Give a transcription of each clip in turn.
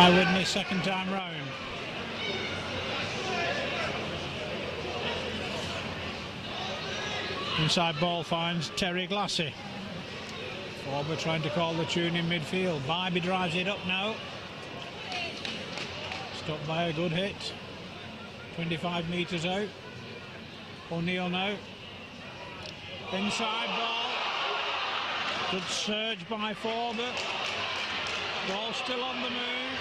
Eyewitness second time round. Inside ball finds Terry Glassy. Forward trying to call the tune in midfield. Bybee drives it up now. Stopped by a good hit. 25 metres out. O'Neill now. Inside ball. Good surge by Forward. Ball still on the move.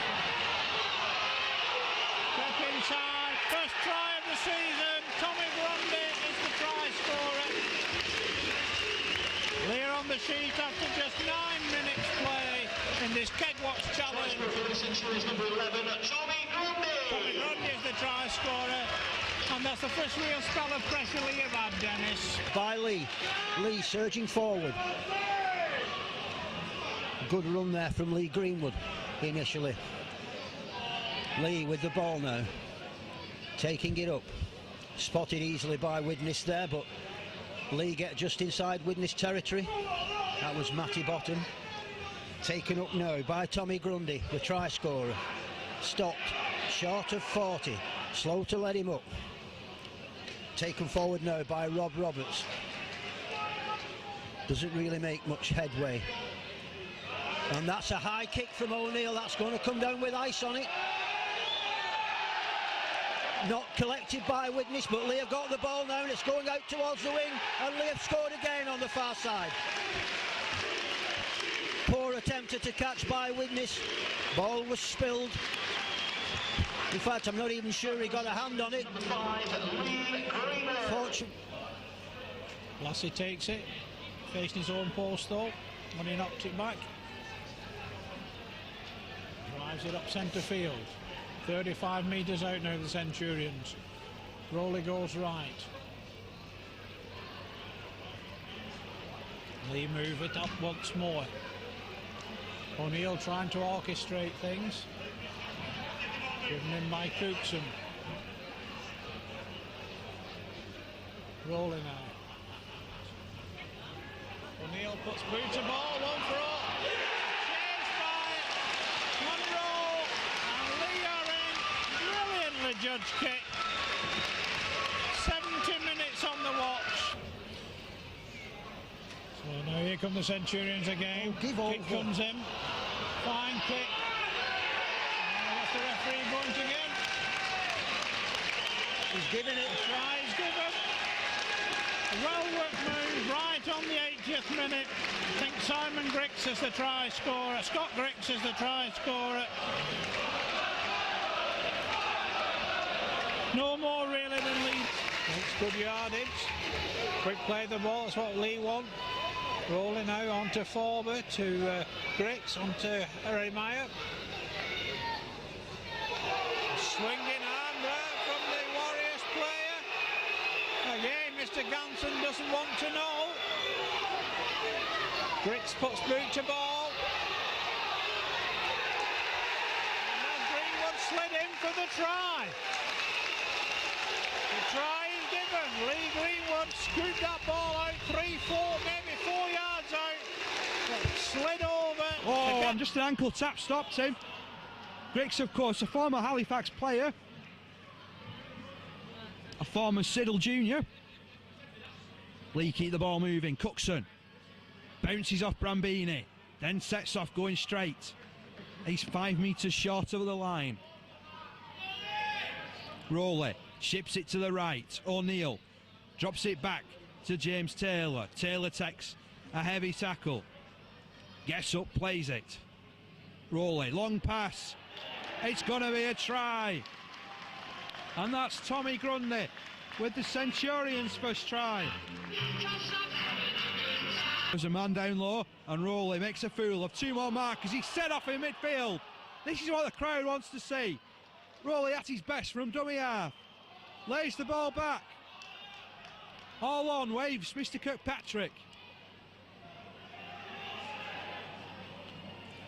Step inside. First try of the season. Tommy Grundy is the try scorer. Leigh on the sheet after just 9 minutes play in this Kegwatch challenge. Leigh Centurions number 11, Tommy Grundy. Tommy Grundy is the try scorer. And that's the first real spell of pressure Leigh have had, Dennis. By Leigh. Leigh surging forward. Good run there from Lee Greenwood initially. Leigh with the ball now. Taking it up. Spotted easily by Widnes there, but Leigh get just inside Widnes territory. That was Matty Bottom. Taken up now by Tommy Grundy, the try scorer. Stopped, short of 40. Slow to let him up. Taken forward now by Rob Roberts. Doesn't really make much headway. And that's a high kick from O'Neill. That's going to come down with ice on it. Not collected by Widnes, but Leigh have got the ball now and it's going out towards the wing, and Leigh have scored again on the far side. Poor attempted to catch by Widnes. Ball was spilled. In fact, I'm not even sure he got a hand on it. Fortunately. Lassie takes it, facing his own post though, when he knocked it back. Drives it up centre field. 35 metres out now, the Centurions. Rowley goes right. Leigh move it up once more. O'Neill trying to orchestrate things. Given in by Cookson. Rowley now. O'Neill puts boot to ball, one for all. Chased by Monroe, and Leigh are in. Brilliantly judged kick. 70 minutes on the watch. So now here come the Centurions again. Kick comes in. Fine kick. That's the referee point again. He's given it. The try is given. Well-worked move right on the 80th minute. I think Simon Griggs is the try scorer. Scott Griggs is the try scorer. No more really than Leigh. It's good yardage. Quick play the ball, that's what Leigh want. Rolling now onto Forber, to Griggs, onto Harry Meyer. Swinging arm there from the Warriors player. Again, Mr. Ganson doesn't want to know. Griggs puts boot to ball. And then Greenwood slid in for the try. The try is given. Leigh Greenwood scooped that ball out 3, 4, maybe 4 yards out. Slid over. Oh, and just an ankle tap stopped him. Griggs, of course, a former Halifax player. A former Siddle Junior. Leigh keep the ball moving. Cookson bounces off Brambini, then sets off going straight. He's 5 metres short of the line. Rowley ships it to the right. O'Neill drops it back to James Taylor. Taylor takes a heavy tackle. Gets up, plays it. Rowley, long pass. It's going to be a try. And that's Tommy Grundy with the Centurions' first try. There's a man down low, and Rowley makes a fool of 2 more markers. He's set off in midfield. This is what the crowd wants to see. Rowley at his best from dummy half. Lays the ball back. All on, waves Mr. Kirkpatrick.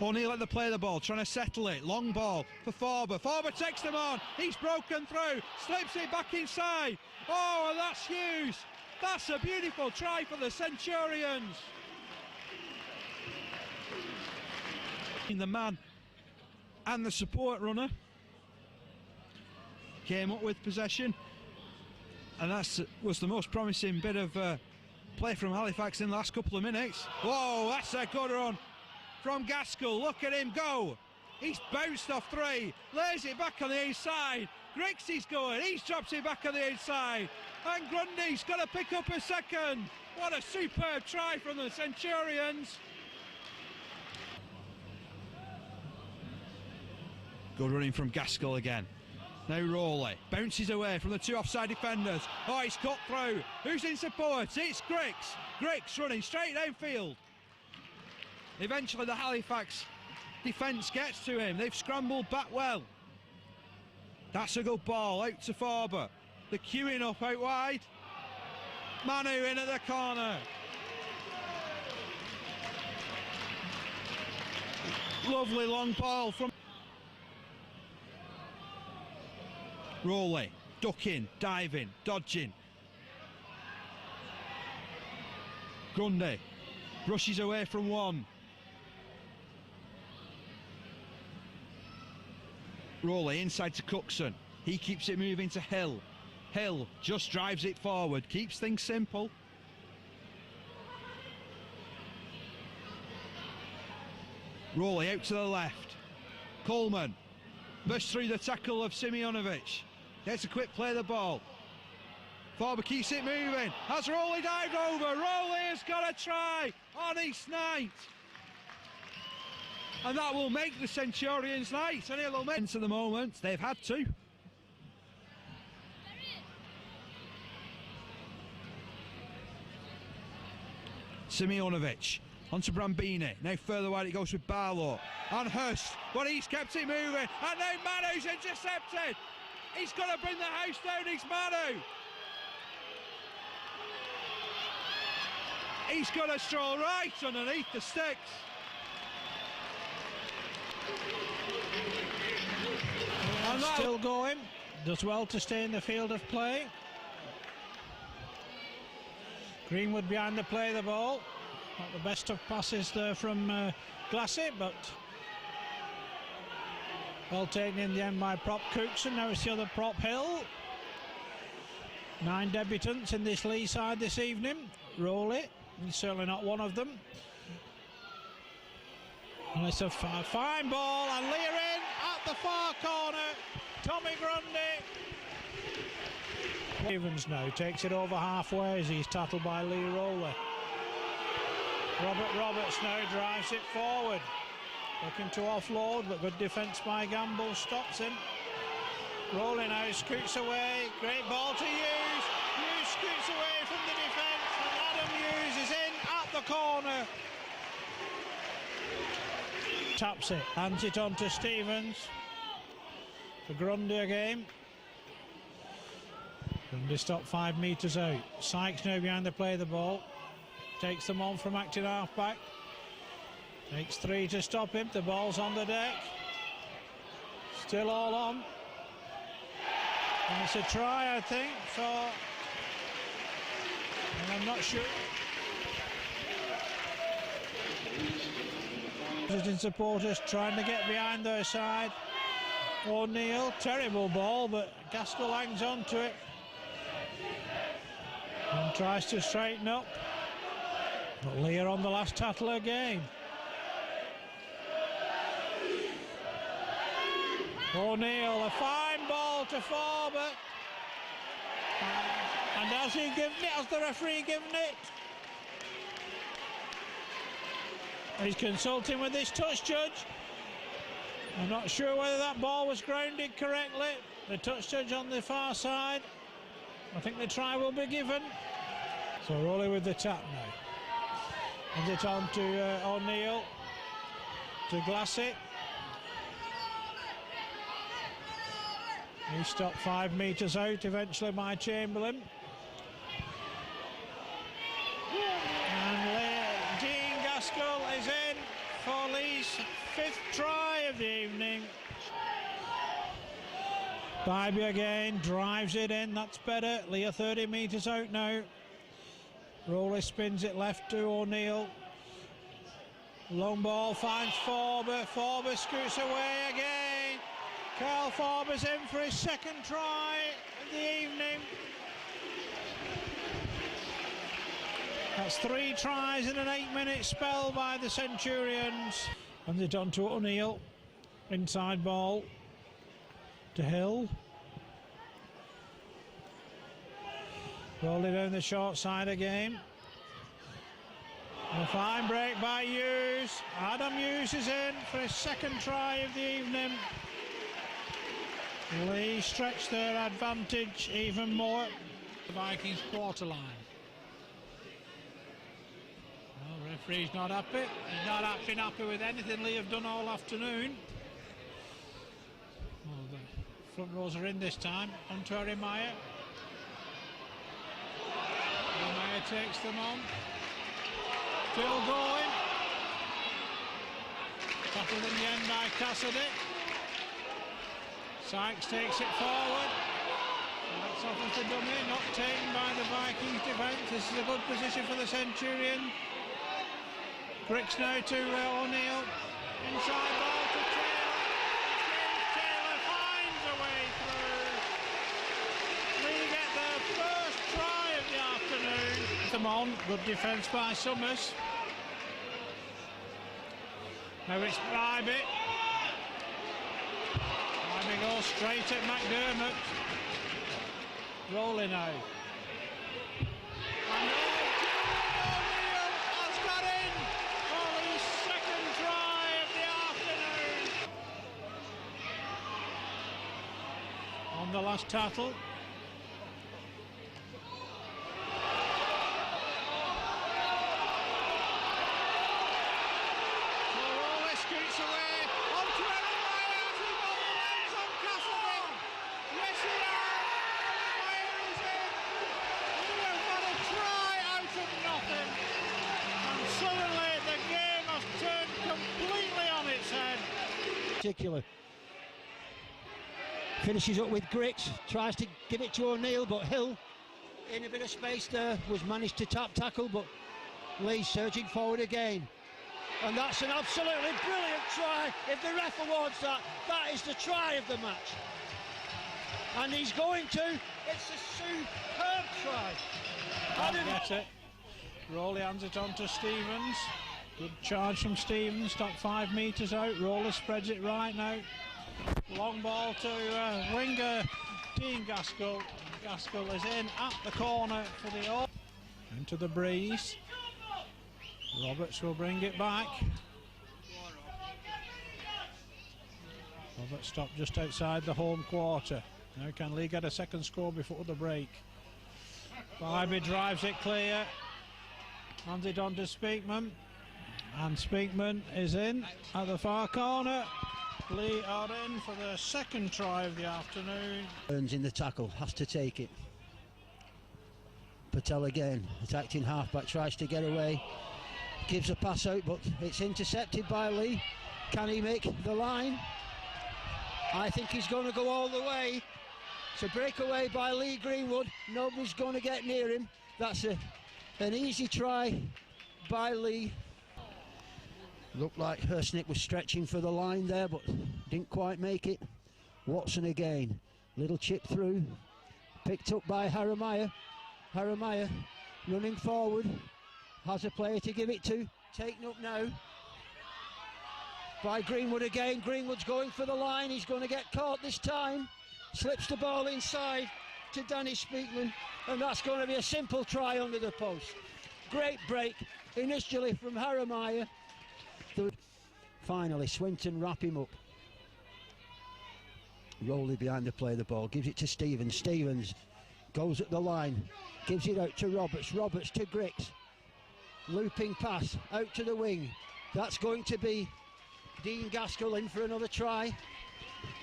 O'Neill at the play of the ball, trying to settle it. Long ball for Forber. Forber takes them on. He's broken through. Slips it back inside. Oh, and that's Hughes. That's a beautiful try for the Centurions. The man and the support runner came up with possession, and that was the most promising bit of play from Halifax in the last couple of minutes. Whoa, that's a good run from Gaskell. Look at him go. He's bounced off three, lays it back on the inside. Griggs is going, he's drops it back on the inside, and Grundy's got to pick up a second. What a superb try from the Centurions. Good running from Gaskell again. Now Rowley bounces away from the two offside defenders. Oh, he's cut through. Who's in support? It's Griggs. Griggs running straight downfield. Eventually the Halifax defence gets to him. They've scrambled back well. That's a good ball out to Forber. The queuing up out wide. Manu in at the corner. Lovely long ball from Rowley, ducking, diving, dodging. Grundy brushes away from one. Rowley inside to Cookson. He keeps it moving to Hill. Hill just drives it forward, keeps things simple. Rowley out to the left. Coleman bursts through the tackle of Simeonovic. Gets a quick play of the ball. Forber keeps it moving. Has Rowley dived over? Rowley has got a try on his night. And that will make the Centurions night. And it'll make to the moment. They've had to. Simeonovic onto Brambini. Now further wide it goes with Barlow. And Hurst, but he's kept it moving. And now Manu's intercepted. He's got to bring the house down. It's Manu. He's got to stroll right underneath the sticks. And still going. Does well to stay in the field of play. Greenwood behind the play of the ball. Not the best of passes there from Glassy, but well taken in the end by prop Cookson. Now it's the other prop, Hill. 9 debutants in this Leigh side this evening. Rowley, he's certainly not one of them. And it's a fine ball, and Leigh are in at the far corner. Tommy Grundy. Evans now takes it over halfway as he's tackled by Leigh Rowley. Robert Roberts now drives it forward. Looking to offload, but good defence by Gamble stops him. Rowley now scoots away. Great ball to Hughes. Hughes scoots away from the defence, and Adam Hughes is in at the corner. Taps it, hands it on to Stevens. For Grundy again. Grundy stopped 5 metres out. Sykes now behind the play of the ball. Takes them on from acting half-back. Takes 3 to stop him. The ball's on the deck. Still all on. And it's a try, I think, for... And I'm not sure. Visiting supporters trying to get behind their side. O'Neill, terrible ball, but Gaskell hangs on to it. And tries to straighten up. But Leigh are on the last tattle again. O'Neill, a fine ball to Forber. And has he given it? Has the referee given it? He's consulting with this touch judge. I'm not sure whether that ball was grounded correctly. The touch judge on the far side. I think the try will be given. So Rowley with the tap now. Hands it on to O'Neill. To Glassy. He stopped 5 metres out eventually by Chamberlain. And Dean Gaskell is in for Leigh's 5th try of the evening. Bybee again, drives it in, that's better. Leigh are 30 metres out now. Rowley spins it left to O'Neill. Long ball finds Forber. Forber scoots away again. Carl Forber's in for his second try of the evening. That's 3 tries in an 8-minute spell by the Centurions. And it's on to O'Neill. Inside ball to Hill. Rolling down the short side again. A fine break by Hughes. Adam Hughes is in for his second try of the evening. Leigh stretched their advantage even more. The Vikings quarter line. Well, referee's not happy. He's not been happy with anything Leigh have done all afternoon. Well, the front rows are in this time. On to Harry Meyer. Harry Meyer takes them on. Still going. Tackled in the end by Cassidy. Sykes takes it forward. That's off with the dummy, not taken by the Vikings defence. This is a good position for the Centurion. Griggs now to O'Neill. Inside ball to Taylor. James Taylor finds a way through. Leigh get their first try of the afternoon. Them on, good defence by Summers. Now it's Bribey. Bribey goes straight at McDermott. Rolling now. And O'Neill has got in for his second try of the afternoon. On the last tattle. Particular. Finishes up with Griggs, tries to give it to O'Neill, but Hill in a bit of space there was managed to tackle, but Leigh surging forward again, and that's an absolutely brilliant try. If the ref awards that, that is the try of the match, and he's going to. It's a superb try. That's it. Rowley hands it on to Stevens. Good charge from Stevens, stopped 5 metres out. Roller spreads it right now. Long ball to winger Dean Gaskell. Gaskell is in at the corner for the all. Into the breeze. Roberts will bring it back. Roberts stopped just outside the home quarter. Now can Leigh get a second score before the break? Bybee drives it clear. Hands it on to Speakman. And Speakman is in at the far corner. Leigh are in for the second try of the afternoon. Burns in the tackle, has to take it. Patel again, attacking halfback, tries to get away. Gives a pass out, but it's intercepted by Leigh. Can he make the line? I think he's going to go all the way. It's a breakaway by Leigh Greenwood. Nobody's going to get near him. That's an easy try by Leigh. Looked like Hersnick was stretching for the line there, but didn't quite make it. Watson again, little chip through, picked up by Haramiah. Haramiah running forward, has a player to give it to, taken up now by Greenwood again. Greenwood's going for the line, he's going to get caught this time. Slips the ball inside to Danny Speakman, and that's going to be a simple try under the post. Great break initially from Haramiah. Finally, Swinton wrap him up. Rowley behind the play, the ball, gives it to Stevens. Stevens goes at the line, gives it out to Roberts. Roberts to Griggs. Looping pass out to the wing. That's going to be Dean Gaskell in for another try.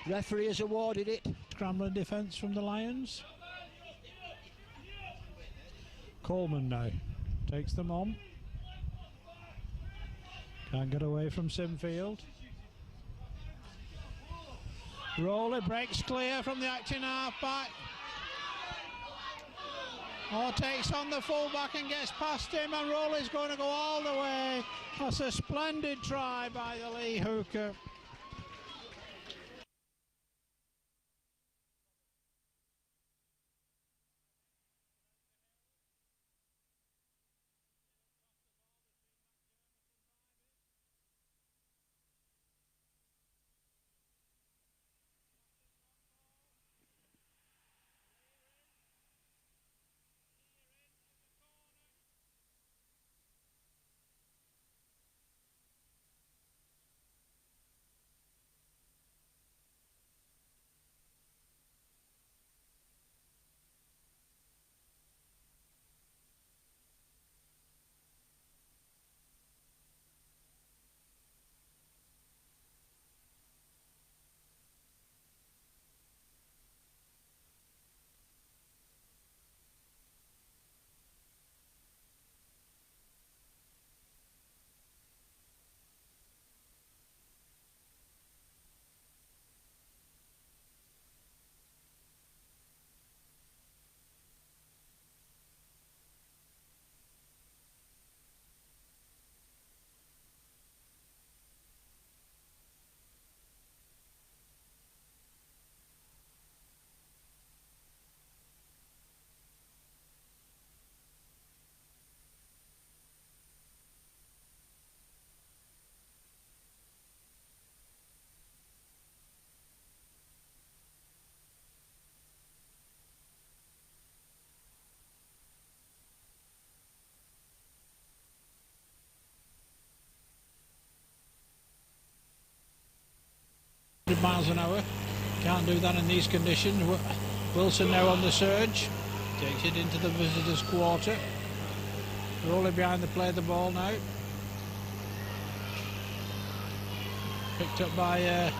Referee has awarded it. Scrambling defence from the Lions. Coleman now takes them on. Can't get away from Simfield. Rowley breaks clear from the acting half-back. Moore takes on the fullback and gets past him, and Rowley's going to go all the way. That's a splendid try by the Leigh hooker. Miles an hour, can't do that in these conditions. Wilson now on the surge, takes it into the visitors' quarter. Rolling behind the play the ball now. Picked up by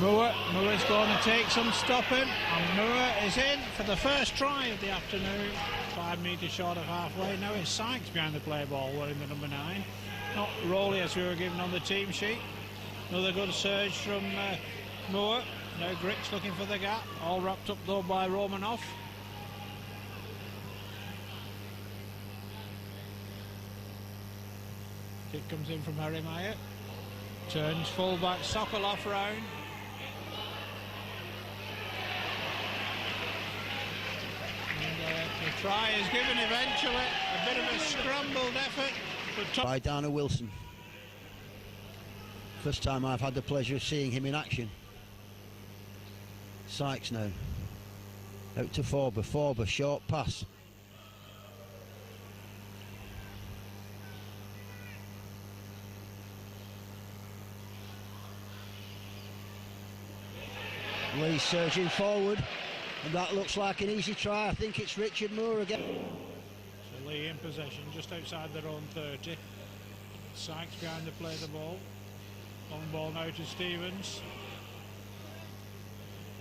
Moore. Moore's going to take some stopping, and Moore is in for the first try of the afternoon. 5 metres short of halfway. Now it's Sykes behind the play ball, wearing the number 9. Not Rowley as we were given on the team sheet. Another good surge from Moore. Now Grix looking for the gap. All wrapped up though by Romanoff. Kick comes in from Harry Meyer. Turns full-back Sokolov round. And the try is given eventually. A bit of a scrambled effort. By Dana Wilson. First time I've had the pleasure of seeing him in action. Sykes now. Out to Forber. Forber, short pass. Leigh surging forward, and that looks like an easy try. I think it's Richard Moore again. So Leigh in possession, just outside their own 30. Sykes behind to play the ball. Long ball now to Stevens.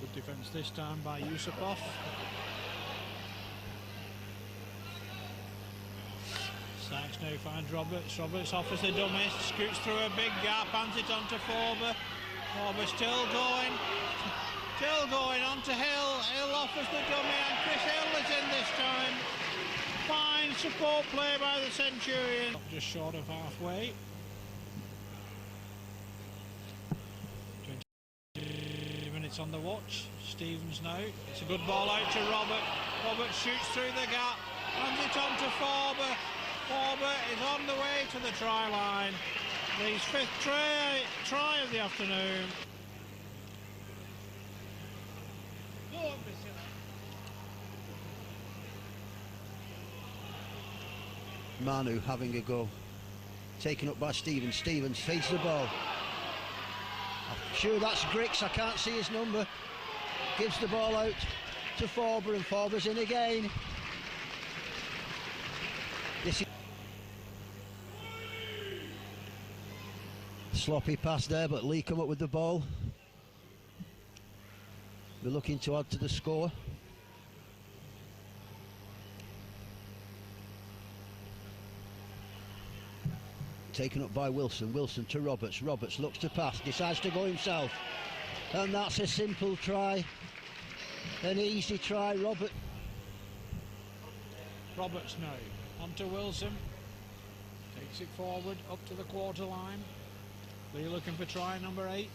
Good defence this time by Yusupov. Sykes now finds Roberts. Roberts offers the dummy, scoots through a big gap, hands it on to Forber. Forber still going on to Hill. Hill offers the dummy, and Chris Hill is in this time. Fine support play by the Centurions. Just short of halfway. 20 minutes on the watch. Stevens now. It's a good ball out to Robert. Robert shoots through the gap, hands it on to Forber. Forber is on the way to the try line. Leigh's 5th try of the afternoon. Manu having a go. Taken up by Stevens. Stevens feeds the ball. I'm sure that's Grix, I can't see his number. Gives the ball out to Forber, and Forber's in again. This is sloppy pass there, but Leigh come up with the ball. We're looking to add to the score. Taken up by Wilson. Wilson to Roberts. Roberts looks to pass, decides to go himself, and that's a simple try, an easy try. Robert Roberts now. On to Wilson. Takes it forward up to the quarter line. Leigh looking for try number 8.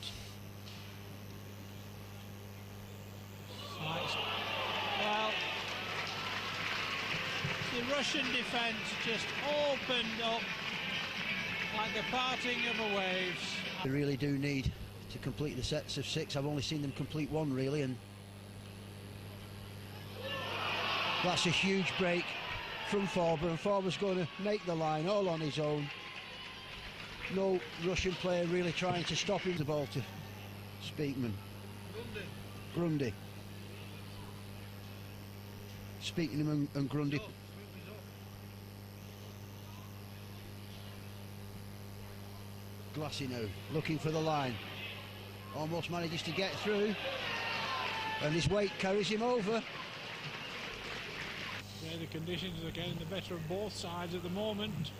Well, the Russian defence just opened up like the parting of the waves. They really do need to complete the sets of 6. I've only seen them complete 1 really, and that's a huge break from Forber, and Forber's going to make the line all on his own. No Russian player really trying to stop him. The ball to Speakman. Grundy. Speakman and Grundy. Glassy now, looking for the line. Almost manages to get through, and his weight carries him over. Yeah, the conditions are getting the better of both sides at the moment.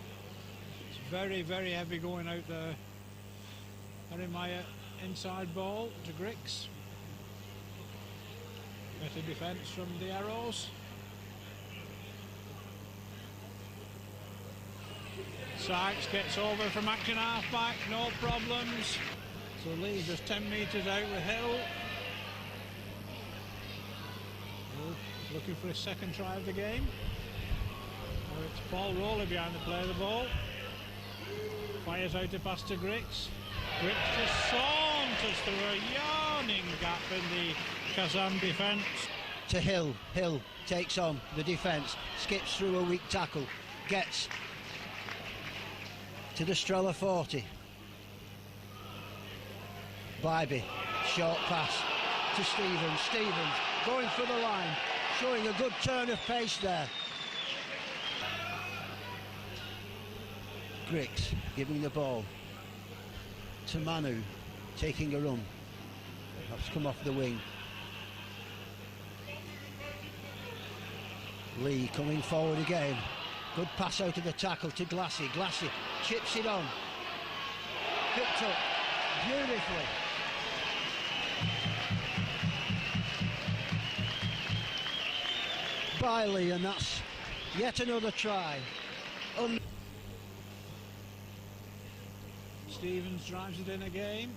It's very, very heavy going out there. Harry Meyer inside ball to Grix. Better defence from the Arrows. Sykes gets over from action half-back, no problems. So Leigh just 10 metres out with Hill. Looking for a second try of the game. Oh, it's Paul Rowley behind the play of the ball. Fires out a pass to Grix. Grix just saunters through a yawning gap in the Kazan defence. To Hill. Hill takes on the defence, skips through a weak tackle, gets to the Strella 40. Bybee, short pass to Stevens. Stevens going for the line, showing a good turn of pace there. Grix giving the ball to Manu, taking a run. Perhaps come off the wing. Leigh coming forward again. Good pass out of the tackle to Glassy. Glassy chips it on. Picked up beautifully. By Leigh, and that's yet another try. Stevens drives it in again.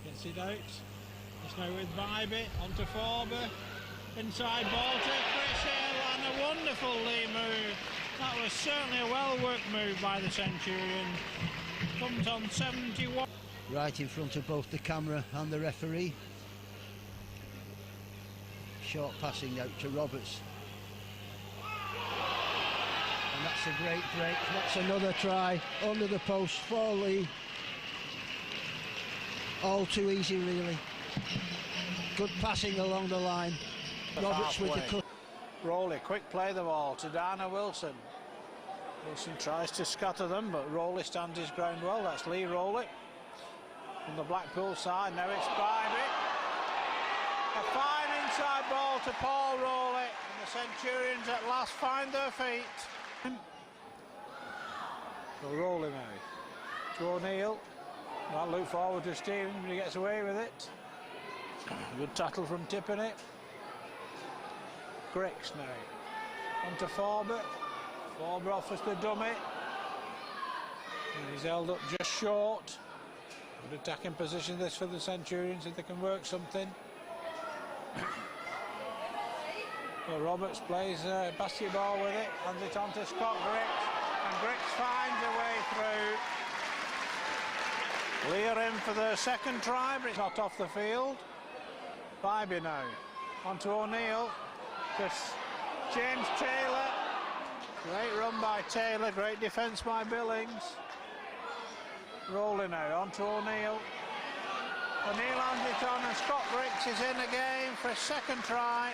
Gets it out. It's now with Bybee, onto Forber. Inside ball to Chris Hill, and a wonderful Leigh move. That was certainly a well-worked move by the Centurion. Comes on 71. Right in front of both the camera and the referee. Short passing out to Roberts. And that's a great break. That's another try under the post for Leigh. All too easy, really. Good passing along the line. Roberts with the cut. Rowley, quick play the ball to Dana Wilson. Wilson tries to scatter them, but Rowley stands his ground well. That's Leigh Rowley. On the Blackpool side, now it's Bybee. A fine inside ball to Paul Rowley, and the Centurions at last find their feet. So Rowley now to O'Neill. Might look forward to Stevens, but he gets away with it. Good tackle from Tippany. Grix now. On to Forber. Forber offers the dummy. And he's held up just short. Good attacking position this for the Centurions if they can work something. Well, Roberts plays basketball with it, hands it on to Scott Grix, and Grix finds a way through. Leigh are in for their second try, but it's not off the field. Bybee now, on to O'Neill, just James Taylor. Great run by Taylor, great defence by Billings. Rowley now, on to O'Neill. O'Neill hands it on, and Scott Grix is in again for a second try.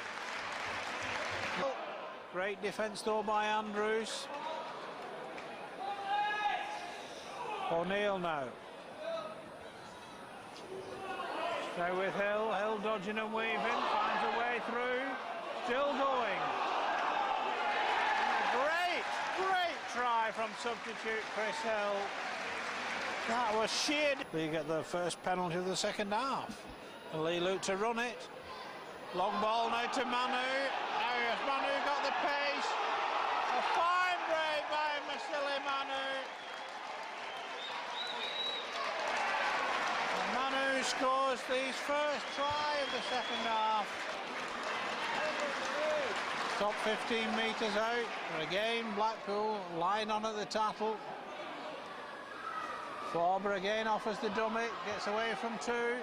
Great defence though by Andrews. O'Neill now. Now with Hill. Hill dodging and weaving, finds a way through. Still going. And a great try from substitute Chris Hill. That was sheer. Leigh get the first penalty of the second half. And Leigh looked to run it. Long ball now to Manu. Now has Manu got the pace? scores his first try of the second half. Top 15 metres out. And again, Blackpool line on at the tackle. Forber again offers the dummy, gets away from two.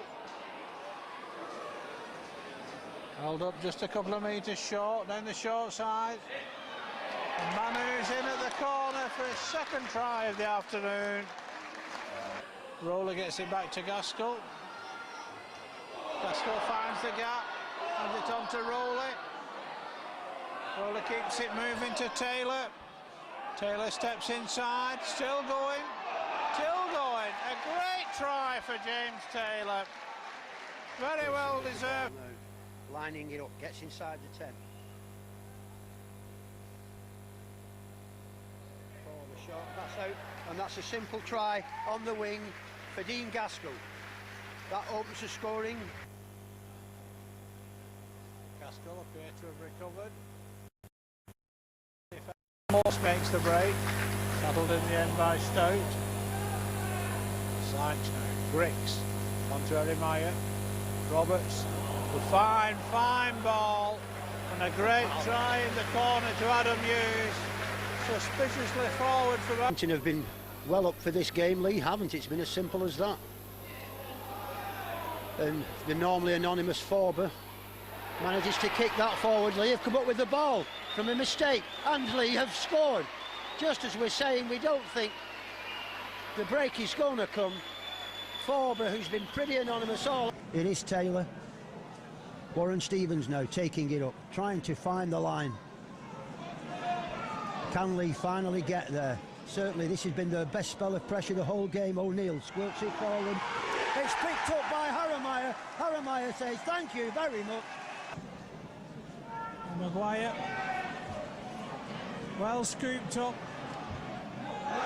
Held up just a couple of metres short, down the short side. And Manu's in at the corner for his second try of the afternoon. Roller gets it back to Gaskell. Gaskell finds the gap, hands it on to Rowley. Rowley keeps it moving to Taylor. Taylor steps inside, still going. A great try for James Taylor. Very well deserved. Lining it up, gets inside the 10. For the shot, that's out, and that's a simple try on the wing for Dean Gaskell. That opens the scoring. Gaskell appear to have recovered. Morse makes the break. Settled in the end by Stout. Sykes now. Griggs onto Eremaya. Roberts. Fine ball. And a great try in the corner to Adam Hughes. Suspiciously forward from... Hampton have been well up for this game, Lee, haven't it? It's been as simple as that. And the normally anonymous Forber manages to kick that forward. Lee have come up with the ball from a mistake, and Lee have scored. Just as we're saying, we don't think the break is going to come. Forber, who's been pretty anonymous all... It is Taylor. Warren Stevens now taking it up, trying to find the line. Can Lee finally get there? Certainly this has been the best spell of pressure the whole game. O'Neill squirts it forward. It's picked up by Harrimeyer. Harrimeyer says thank you very much. Maguire. Well scooped up. In the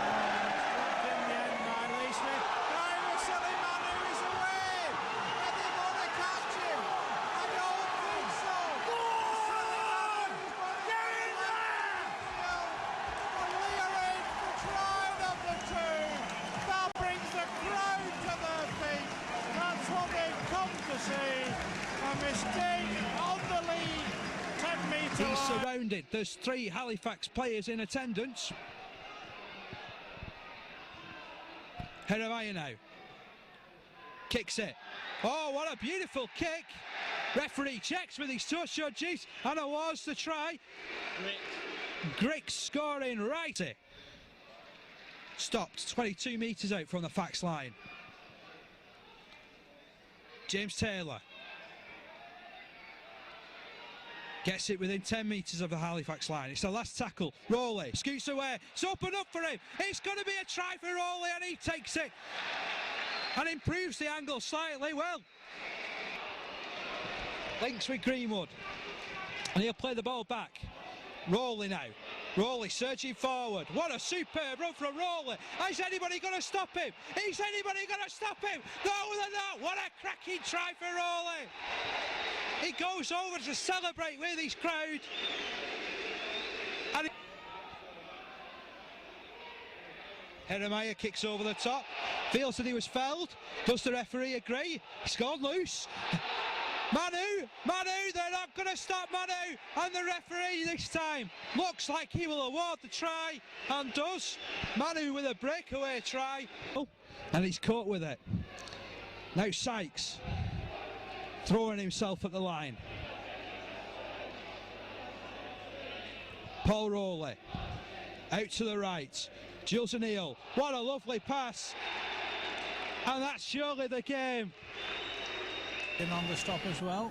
end by Lee Smith. Driver Silly Manu is away. And they want to catch him. I don't think so. Get in there! And Lee are in for try number 2. That brings the crowd to their feet. That's what they've come to see. A mistake on the lead. 10-metre line. He's surrounded. There's 3 Halifax players in attendance. Heremaya now. Kicks it. Oh, what a beautiful kick. Referee checks with his touch judges, and it was the try. Griggs scoring right. Stopped 22 metres out from the fax line. James Taylor. Gets it within 10 metres of the Halifax line. It's the last tackle. Rowley scoots away. It's open up for him. It's going to be a try for Rowley, and he takes it and improves the angle slightly. Well, links with Greenwood, and he'll play the ball back. Rowley now. Rowley surging forward. What a superb run from Rowley. Is anybody going to stop him? Is anybody going to stop him? No, they're not. What a cracking try for Rowley. He goes over to celebrate with his crowd. And Heremaya kicks over the top. Feels that he was fouled. Does the referee agree? He's gone loose. Manu, they're not going to stop Manu, and the referee this time looks like he will award the try, and does. Manu with a breakaway try, and he's caught with it. Now Sykes throwing himself at the line. Paul Rowley out to the right. Jules O'Neill, what a lovely pass, and that's surely the game. In on the stop as well.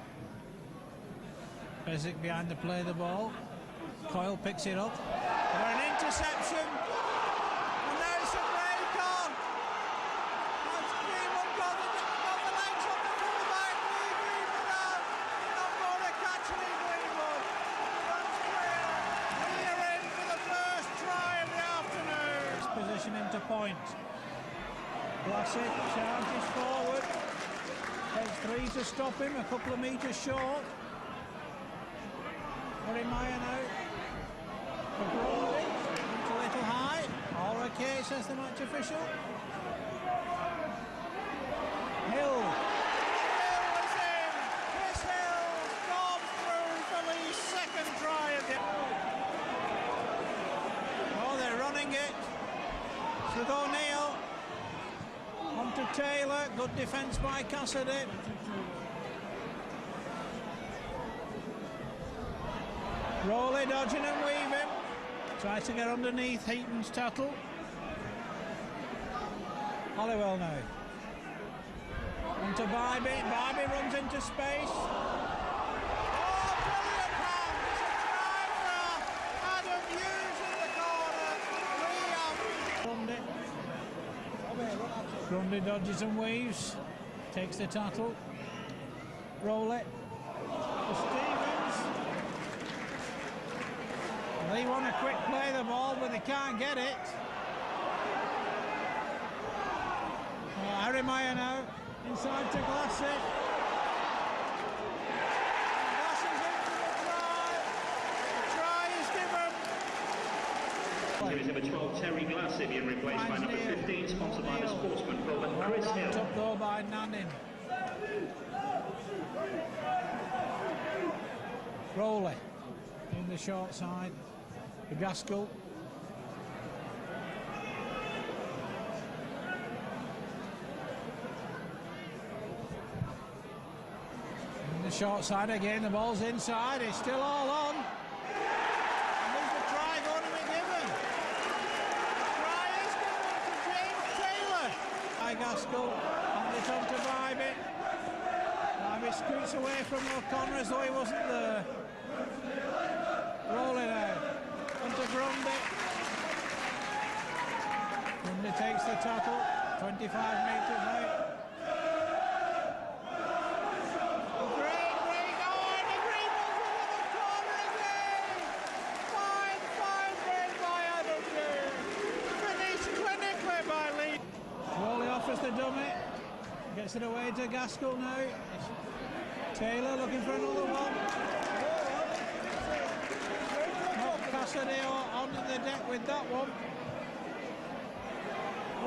Pesek behind the play of the ball. Coyle picks it up. For an interception. And there's a break on. That's Greenwood got the legs of the fullback. Lee Greenwood out. They're not going to catch Lee Greenwood. That's clear. Lee are in for the first try of the afternoon. Position him to point. Blassett charges forward. Takes 3 to stop him, a couple of metres short. Heremaya now. For Brody, it's a little high. All okay, says the match official. Hill doing it. With O'Neill. On to Taylor. Good defence by Cassidy. Rowley dodging and weaving. Tries to get underneath Heaton's tattle. Halliwell now. On to Bybee. Bybee runs into space. Oh, brilliant hand! It's a try for Adam Hughes in the corner. Grundy dodges and weaves. Takes the tattle. Rowley. For Stevens. They want to quick play the ball, but they can't get it. Harry Meyer now. Inside to Glassy. Glassy's in for the try. The try is given. Series number 12, Terry Glassy, being replaced by number 15, sponsored by the sportsman Robert Chris Hill. Up though by Nannin. Rowley in the short side. The Gaskell. The short side again, the ball's inside, it's still all on. And there's the try going to be given. The try is given to James Taylor. By Gaskell, and it's on to Bybee. Bybee scoots away from O'Connor as though he wasn't there. Rolling out, on to Grundy. Grundy takes the tackle, 25 metres out. The dummy gets it away to Gaskell now. Taylor looking for another one. Cassidy onto the deck with that one.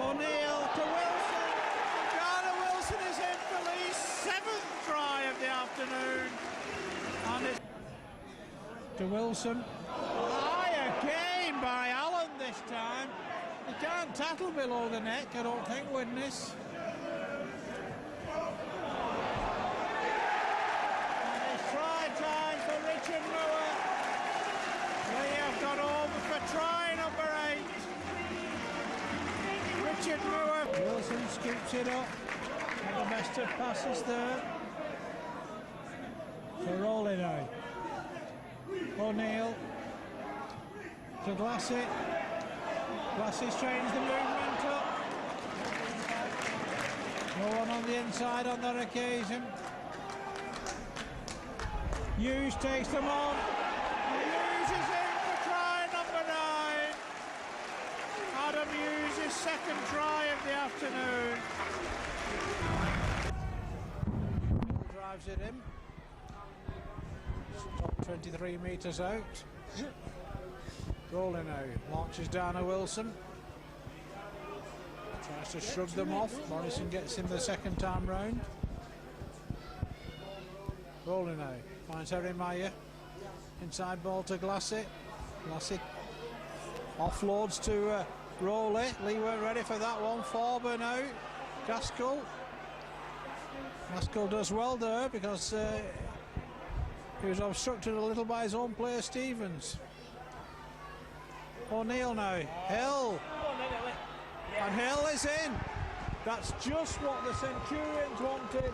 O'Neill to Wilson. Garner Wilson is in for Leigh's 7th try of the afternoon. And it's to Wilson. High again by Allen this time. He can't tattle below the neck, I don't think, Widnes. And it's try time for Richard Moore. They have got over for try number 8. Richard Moore. Wilson scoops it up. Not the best of passes there. So Rowley now. O'Neill to Glassy. Glassy straightens the movement up. No one on the inside on that occasion. Hughes takes them on. Hughes is in for try number 9. Adam Hughes' 2nd try of the afternoon. Drives it in. Stop 23 metres out. Rolling now, launches down to Wilson. Tries to shrug them off. Morrison gets him the 2nd time round. Rolling now, finds Harry Meyer. Inside ball to Glassy. Glassy offloads to Rowley. Leigh weren't ready for that one. Forber now. Gaskell. Gaskell does well there because he was obstructed a little by his own player Stevens. O'Neill now, Hill, and Hill is in. That's just what the Centurions wanted.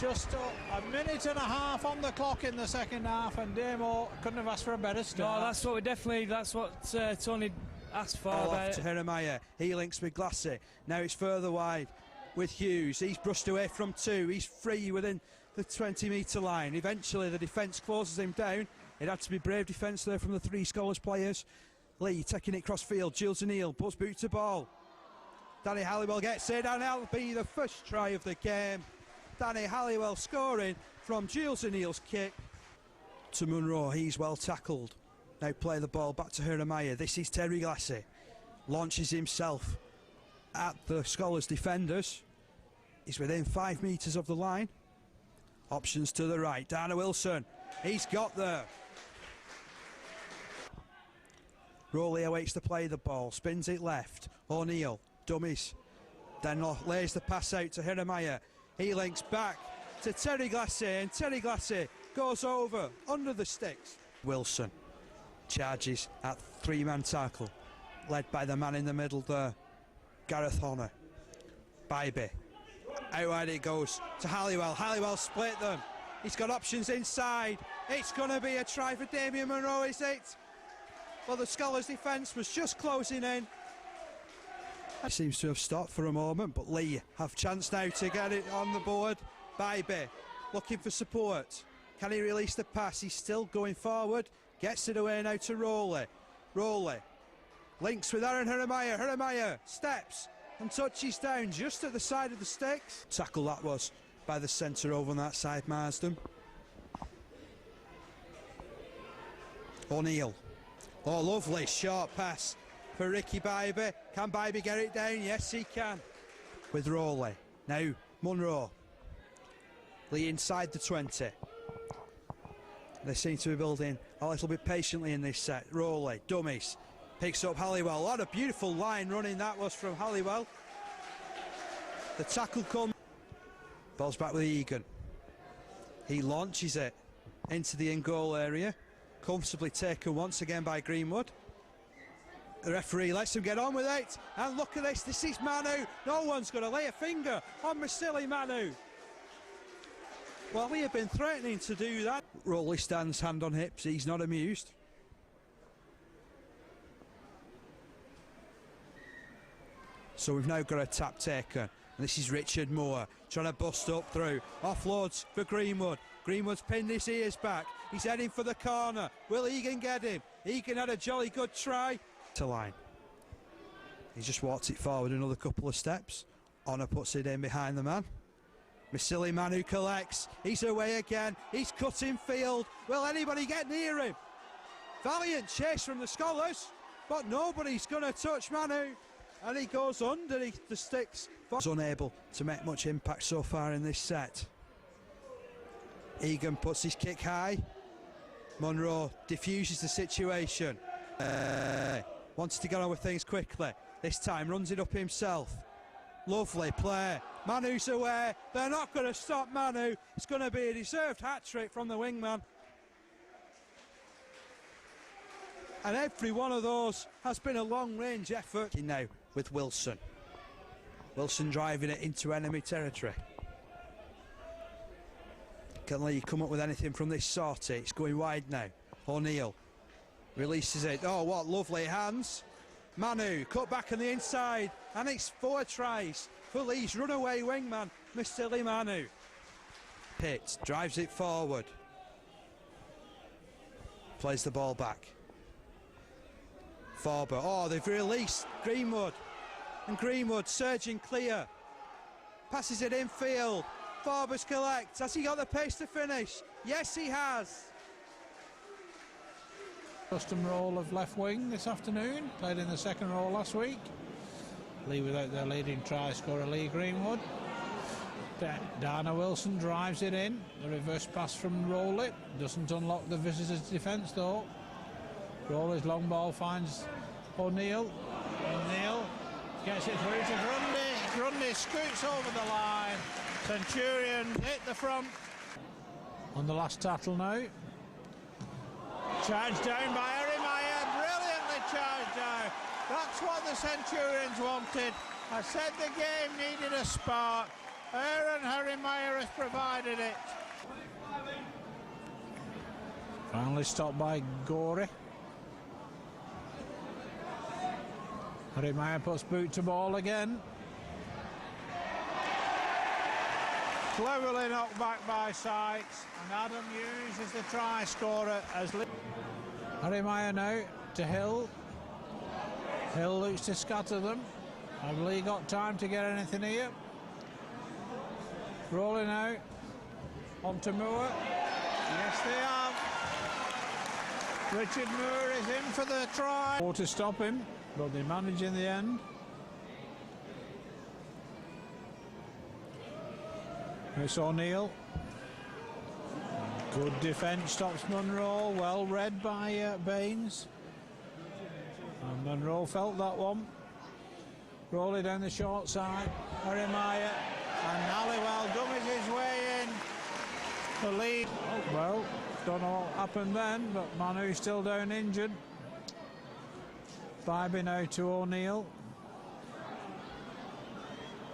Just a minute and a half on the clock in the second half, and Damo couldn't have asked for a better start. No, that's what Tony asked for. Off to Jeremiah, he links with Glassy. Now it's further wide with Hughes. He's brushed away from 2. He's free within the 20-metre line. Eventually the defence closes him down. It had to be brave defence there from the 3 Scholars players. Leigh taking it cross field. Jules O'Neill puts boot to ball. Danny Halliwell gets it, and that'll be the first try of the game. Danny Halliwell scoring from Jules O'Neill's kick to Munro. He's well tackled. Now play the ball back to Jeremiah. This is Terry Glassy. Launches himself at the Scholars defenders. He's within 5 metres of the line. Options to the right. Dana Wilson. He's got there. Rowley awaits to play the ball, spins it left. O'Neill, dummies. Then lays the pass out to Jeremiah. He links back to Terry Glacier, and Terry Glacier goes over, under the sticks. Wilson charges at three-man tackle, led by the man in the middle there, Gareth Horner. Bybee. Out wide it goes to Halliwell. Halliwell split them. He's got options inside. It's going to be a try for Damien Monroe, is it? Well, the Scholars' defence was just closing in. It seems to have stopped for a moment, but Leigh have chance now to get it on the board. Bybee looking for support. Can he release the pass? He's still going forward. Gets it away now to Rowley. Rowley links with Aaron Jeremiah. Jeremiah steps and touches down just at the side of the sticks. Tackle that was by the centre over on that side, Marsden. O'Neill. Oh, lovely short pass for Ricky Bybee. Can Bybee get it down? Yes, he can. With Rowley. Now, Monroe. Leigh inside the 20. They seem to be building a little bit patiently in this set. Rowley, dummies. Picks up Halliwell. What a beautiful line running that was from Halliwell. The tackle comes. Ball's back with Egan. He launches it into the in-goal area. Comfortably taken once again by Greenwood. The referee lets him get on with it. And look at this. This is Manu. No one's going to lay a finger on Masili Manu. Well, we have been threatening to do that. Rowley stands hand on hips. He's not amused. So we've now got a tap taken. And this is Richard Moore trying to bust up through. Offloads for Greenwood. Greenwood's pinned his ears back. He's heading for the corner. Will Egan get him? Egan had a jolly good try. To line. He just walks it forward another couple of steps. Honor puts it in behind the man. Masili Manu collects. He's away again. He's cutting field. Will anybody get near him? Valiant chase from the Scholars, but nobody's going to touch Manu. And he goes underneath the sticks. He's unable to make much impact so far in this set. Egan puts his kick high. Monroe diffuses the situation. Wants to get on with things quickly. This time runs it up himself. Lovely play. Manu's away. They're not going to stop Manu. It's going to be a deserved hat-trick from the wingman. And every one of those has been a long-range effort. Now with Wilson. Wilson driving it into enemy territory. Can Leigh come up with anything from this sortie? It's going wide now. O'Neill releases it. Oh, what lovely hands. Manu cut back on the inside, and it's 4 tries for Leigh's runaway wingman, Masili Manu. Pitt drives it forward. Plays the ball back. Forber. Oh, they've released Greenwood. And Greenwood surging clear. Passes it infield. Forbes collects. Has he got the pace to finish? Yes, he has. Custom role of left wing this afternoon, played in the second role last week. Leigh without their leading try scorer Leigh Greenwood. Dana Wilson drives it in. The reverse pass from Rowley doesn't unlock the visitors' defence though. Rowley's long ball finds O'Neill. O'Neill gets it through to Grundy. Grundy scoots over the line. Centurions hit the front. On the last tattle now. Charged down by Jeremiah, brilliantly charged down. That's what the Centurions wanted. I said the game needed a spark. Aaron Jeremiah has provided it. Finally stopped by Gorey. Jeremiah puts boot to ball again. Cleverly knocked back by Sykes, and Adam Hughes is the try scorer as Jeremiah now to Hill. Hill looks to scatter them. Have Leigh got time to get anything here? Rolling out onto Moore. Yes, they have. Richard Moore is in for the try. Or to stop him, but they manage in the end. It's O'Neill. Good defence, stops Monroe. Well read by Baines. And Monroe felt that one. Rolling down the short side. Jeremiah and Halliwell dummies his way in. The lead. Well, don't know what happened then, but Manu still down injured. Bybee now to O'Neill.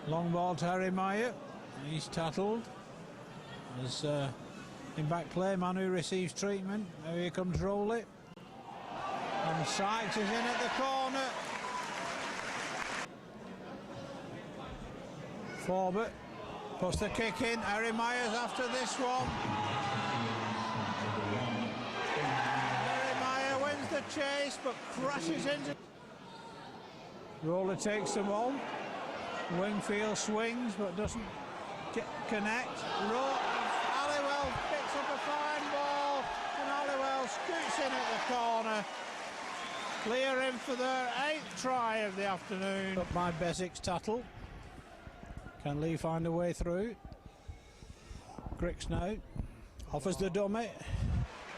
Long ball to Jeremiah. He's tattled. As in back play, Manu receives treatment. Now here comes Rowley. And Sykes is in at the corner. Forbert puts the kick in. Jeremiah's after this one. Jeremiah wins the chase but crashes into. Rowley takes them on. Wingfield swings but doesn't connect. Halliwell picks up a fine ball and Halliwell scoots in at the corner. Clear in for their 8th try of the afternoon. Up by Beswick's tattle. Can Leigh find a way through? Griggs now offers the dummy.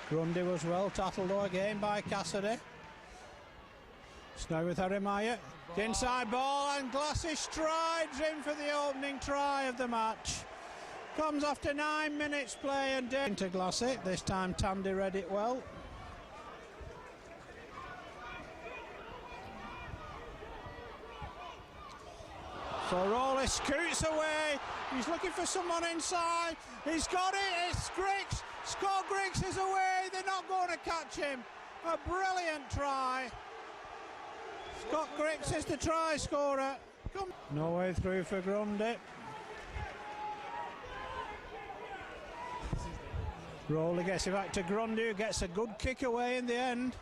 Grundy was well tattled though again by Cassidy. Snow with Jeremiah. The inside ball and Glassy strides in for the opening try of the match. Comes after 9 minutes play and into Glassy. This time Tandy read it well. So Rowley scoots away. He's looking for someone inside. He's got it. It's Griggs. Scott Griggs is away. They're not going to catch him. A brilliant try. Scott Griggs is the try scorer. Come. No way through for Grundy. Rowley gets it back to Grundy, who gets a good kick away in the end.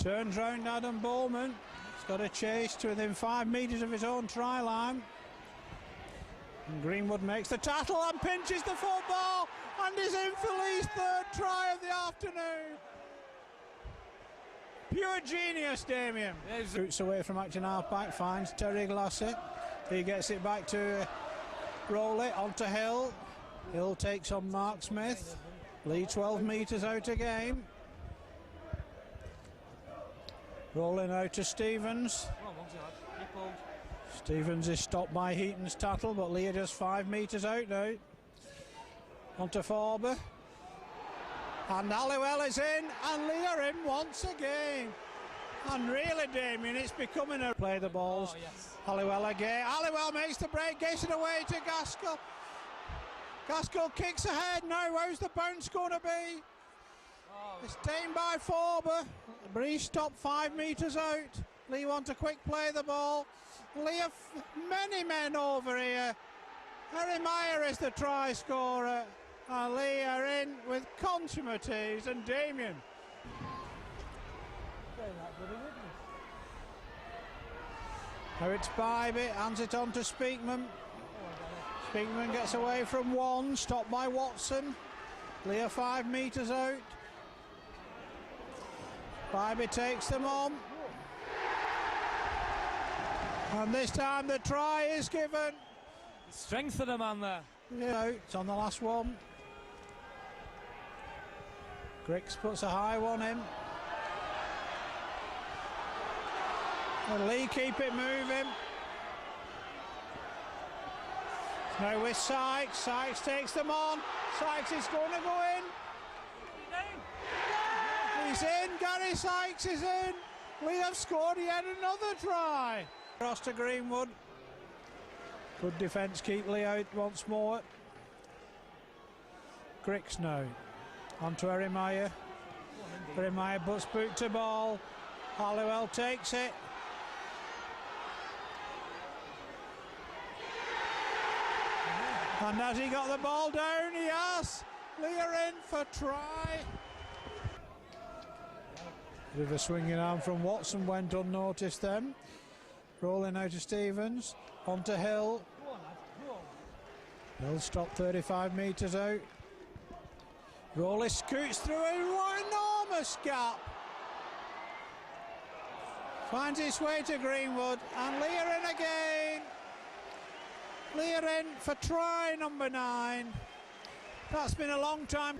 Turns round Adam Bowman. He's got a chase to within 5 metres of his own try line. And Greenwood makes the tattle and pinches the football and is in for Leigh's 3rd try of the afternoon. Pure genius, Damien. Shoots away from action half-back, finds Terry Glassy. He gets it back to Rowley, onto Hill. Hill takes on Mark Smith. Leigh 12 metres out of game. Rolling out to Stevens. Stevens is stopped by Heaton's tattle, but Leigh are just 5 metres out now. Onto Forber. And Halliwell is in, and Leigh are in once again. And really, Damien, it's becoming a play the balls. Oh, yes. Halliwell again. Halliwell makes the break, gets it away to Gaskell. Gaskell kicks ahead. Now, where's the bounce going to be? It's taken by Forber. Bree stopped 5 metres out. Leigh want to quick play the ball. Leigh have many men over here. Jeremiah is the try scorer. And Leigh are in with consummate ease. And Damien. Now it's Bybee, hands it on to Speakman. Speakman gets away from one, stopped by Watson. Leigh are 5 metres out. Bybee takes them on. And this time the try is given. Strength of the man there. Yeah, it's on the last one. Griggs puts a high one in. And Leigh keep it moving. Now with Sykes. Sykes takes them on. Sykes is going to go in. He's in. Gary Sykes is in. Leigh have scored yet another try. Across to Greenwood. Good defence, keep Leigh out once more. Griggs now. On to Jeremiah. Jeremiah puts boot to ball. Halliwell takes it. And has he got the ball down? He has. Leigh are in for try. Bit of a swinging arm from Watson went unnoticed then. Rolling out to Stevens. On to Hill. Hill stopped 35 metres out. Rowley scoots through an enormous gap. Finds his way to Greenwood. And Leigh are in again. Leigh are in for try number 9. That's been a long time.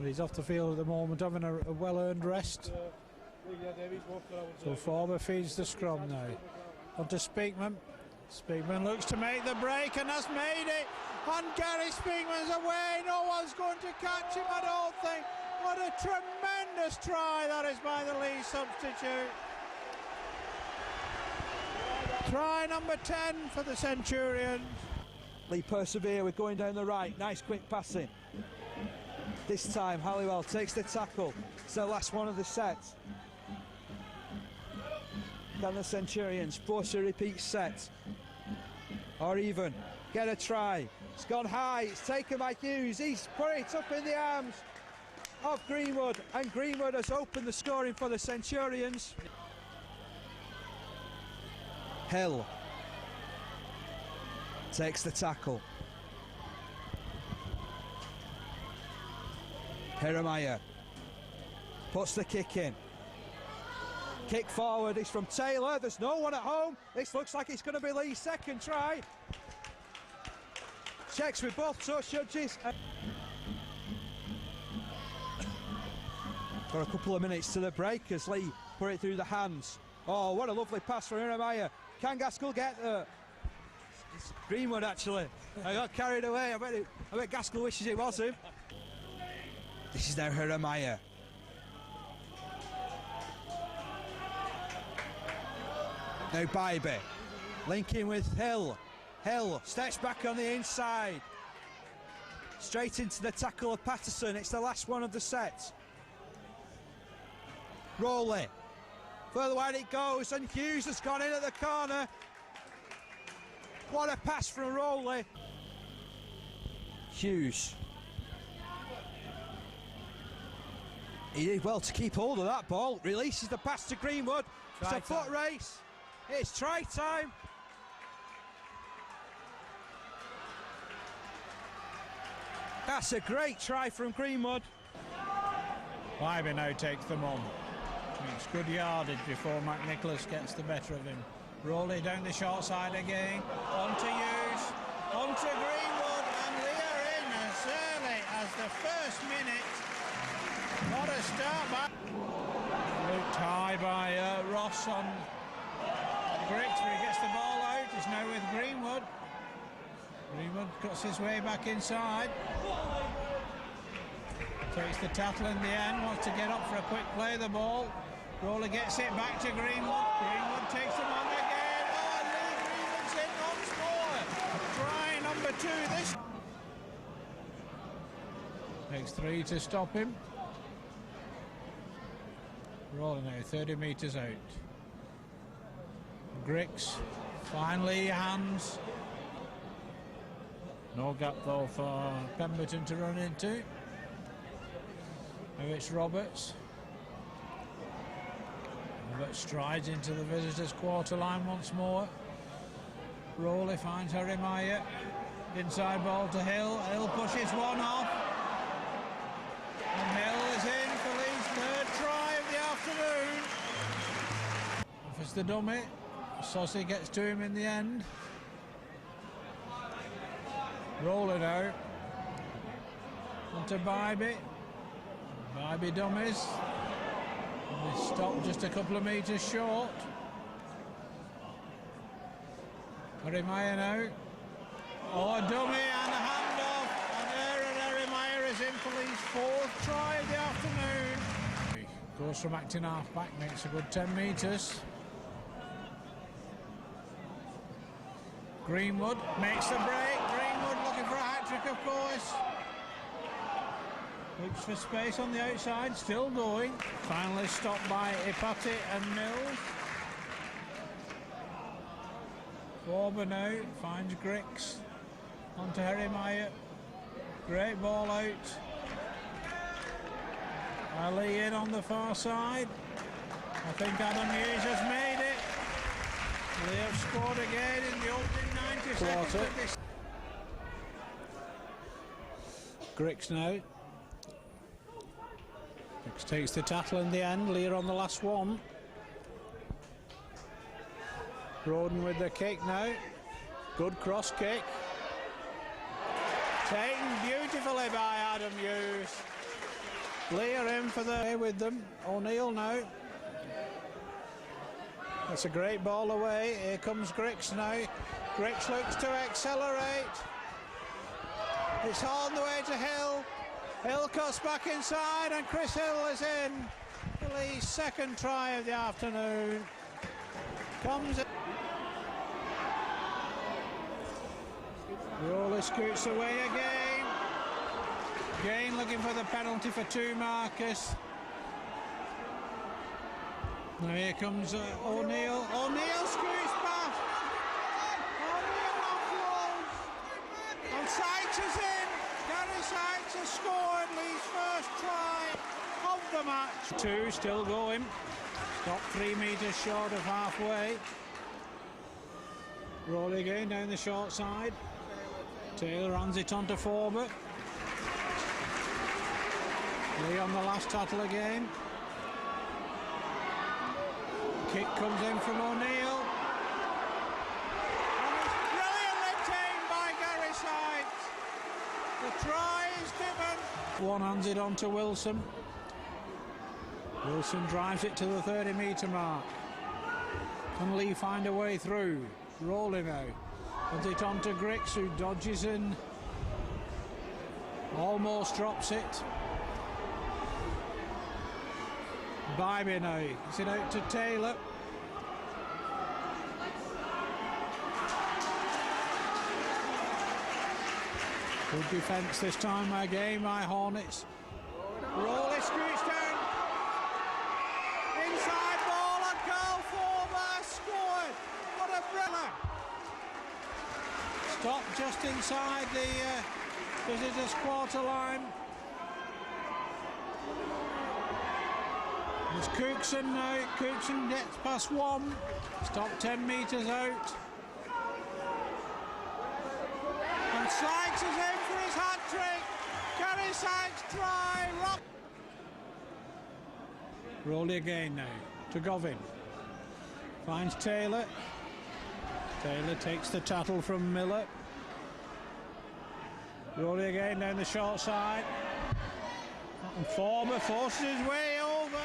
But he's off the field at the moment, having a well-earned rest. So Forber feeds the scrum now. On to Speakman. Speakman looks to make the break and has made it. And Gary Speakman's away. No one's going to catch him, I don't think. What a tremendous try that is by the Leigh substitute. Try number 10 for the Centurions. Leigh persevere with going down the right. Nice quick passing. This time Halliwell takes the tackle. It's the last one of the set. Can the Centurions force a repeat set? Or even get a try? It's gone high. It's taken by Hughes. He's put it up in the arms of Greenwood. And Greenwood has opened the scoring for the Centurions. Hill takes the tackle. Jeremiah puts the kick in. Kick forward is from Taylor. There's no one at home. This looks like it's going to be Leigh's second try. Checks with both touch judges. For a couple of minutes to the break as Leigh put it through the hands. Oh, what a lovely pass from Jeremiah. Can Gaskell get there? It's Greenwood actually. I got carried away. I bet Gaskell wishes it was him. This is now Jeremiah. Now Bybee linking with Hill. Hill steps back on the inside. Straight into the tackle of Patterson. It's the last one of the set. Rowley. Further wide it goes, and Hughes has gone in at the corner. What a pass from Rowley. Hughes. He did well to keep hold of that ball. Releases the pass to Greenwood. It's a foot race. It's try time. That's a great try from Greenwood. Bybee now takes them on. Makes good yardage before McNicholas gets the better of him. Rowley down the short side again. On to Hughes. On to Greenwood. And Leigh in as early as the first minute. What a start back. Looked high by Ross on Griggs, but he gets the ball out. He's now with Greenwood. Greenwood cuts his way back inside. Takes the tattle in the end, wants to get up for a quick play of the ball. Rowley gets it back to Greenwood. Greenwood takes him on again. Oh, and Leigh Greenwood's in once more. Try number 2 this. Takes 3 to stop him. Rowley now 30 metres out. Griggs, finally hands. No gap though for Pemberton to run into. Now it's Roberts. Roberts strides into the visitors' quarter line once more. Rowley finds Jeremiah. Inside ball to Hill. Hill pushes one off. And Hill is in for Leigh's third try of the afternoon. Offers the dummy. Saucy gets to him in the end. Rowley now. Onto Bybee. Bybee dummies. And they stop just a couple of metres short. Jeremiah now. Oh, a dummy and a handoff. And Jeremiah is in for Leigh's fourth try of the afternoon. Goes from acting half-back, makes a good 10 metres. Greenwood makes the break. Greenwood looking for a hat-trick, of course. Looks for space on the outside, still going. Finally stopped by Ipati and Mills. Forber now finds Griggs. On to Jeremiah. Great ball out. Ali in on the far side. I think Adam Hughes has made it. They have scored again in the opening 90 seconds of this. Griggs now. Griggs takes the tattle in the end. Leigh on the last one. Broden with the kick now. Good cross kick. Taken beautifully by Adam Hughes. in for the with them. O'Neill now. That's a great ball away. Here comes Griggs now. Griggs looks to accelerate. It's on the way to Hill. Hill cuts back inside and Chris Hill is in. Lee's second try of the afternoon. Comes in. Roller scoots away again. Again looking for the penalty for 2, Marcus. Now here comes O'Neill. O'Neill scoots back. O'Neill offloads. And Sykes is in. Gary Sykes has scored Lee's first try of the match. 2 still going. Stopped 3 metres short of halfway. Roll again down the short side. Taylor runs it onto Forbert. Leigh on the last tattle again. Kick comes in from O'Neill. And it's brilliantly tamed by Gary Sykes. The try is given. One hands it on to Wilson. Wilson drives it to the 30-metre mark. Can Leigh find a way through? Rolling now. Hands it on to Griggs, who dodges in. Almost drops it. Bybee now. Is it out to Taylor? Good defence this time by game by Hornets. Rowley scoots down. Inside ball and goal Forbert scored. What a thriller. Stop just inside the visitors' quarter line. It's Cookson now. Cookson gets past 1. Stop 10 metres out. And Sykes is in for his hat-trick. Gary Sykes try. Rowley again now to Govin. Finds Taylor. Taylor takes the tattle from Miller. Rowley again down the short side. And Forbert forces his way over.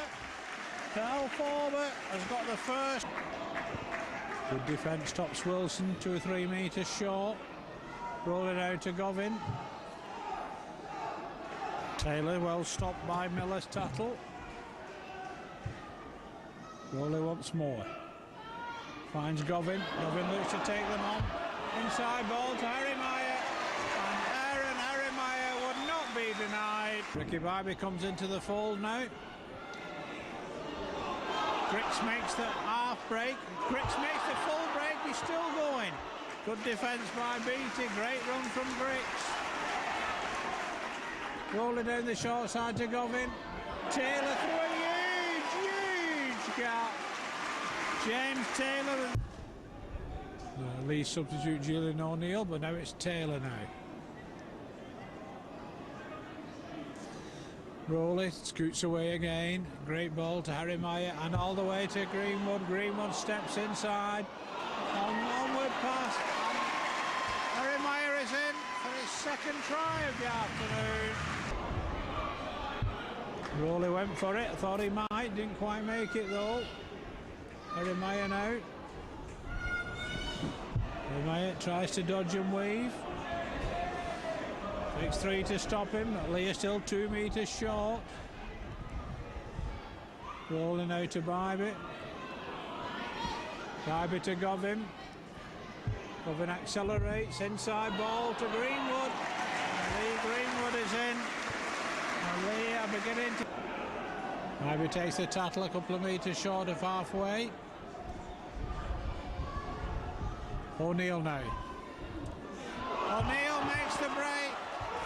Cal Forbert has got the first. Good defence stops Wilson 2 or 3 metres short. Rolling out to Govin. Taylor well stopped by Miller's tattle. Rowley once more. Finds Govin. Govin looks to take them on. Inside ball to Harry Meyer. And Aaron Harry Meyer would not be denied. Ricky Bybee comes into the fold now. Griggs makes the half break. Griggs makes the full break. He's still going. Good defence by Beattie. Great run from Griggs. Rolling down the short side to Govin. Taylor through a huge gap. James Taylor. Leigh substitute Julian O'Neill, but now it's Taylor now. Rowley scoots away again. Great ball to Harry Meyer and all the way to Greenwood. Greenwood steps inside. Onward pass. Harry Meyer is in for his second try of the afternoon. Rowley went for it. Thought he might. Didn't quite make it though. Harry Meyer now. Harry Meyer tries to dodge and weave. Takes 3 to stop him. Leigh is still 2 metres short. Rolling out to Bybee. Bybee to Govin. Govin accelerates. Inside ball to Greenwood. Leigh Greenwood is in. And Leigh are beginning to... Bybee takes the tattle a couple of metres short of halfway. O'Neill now. O'Neill makes the break.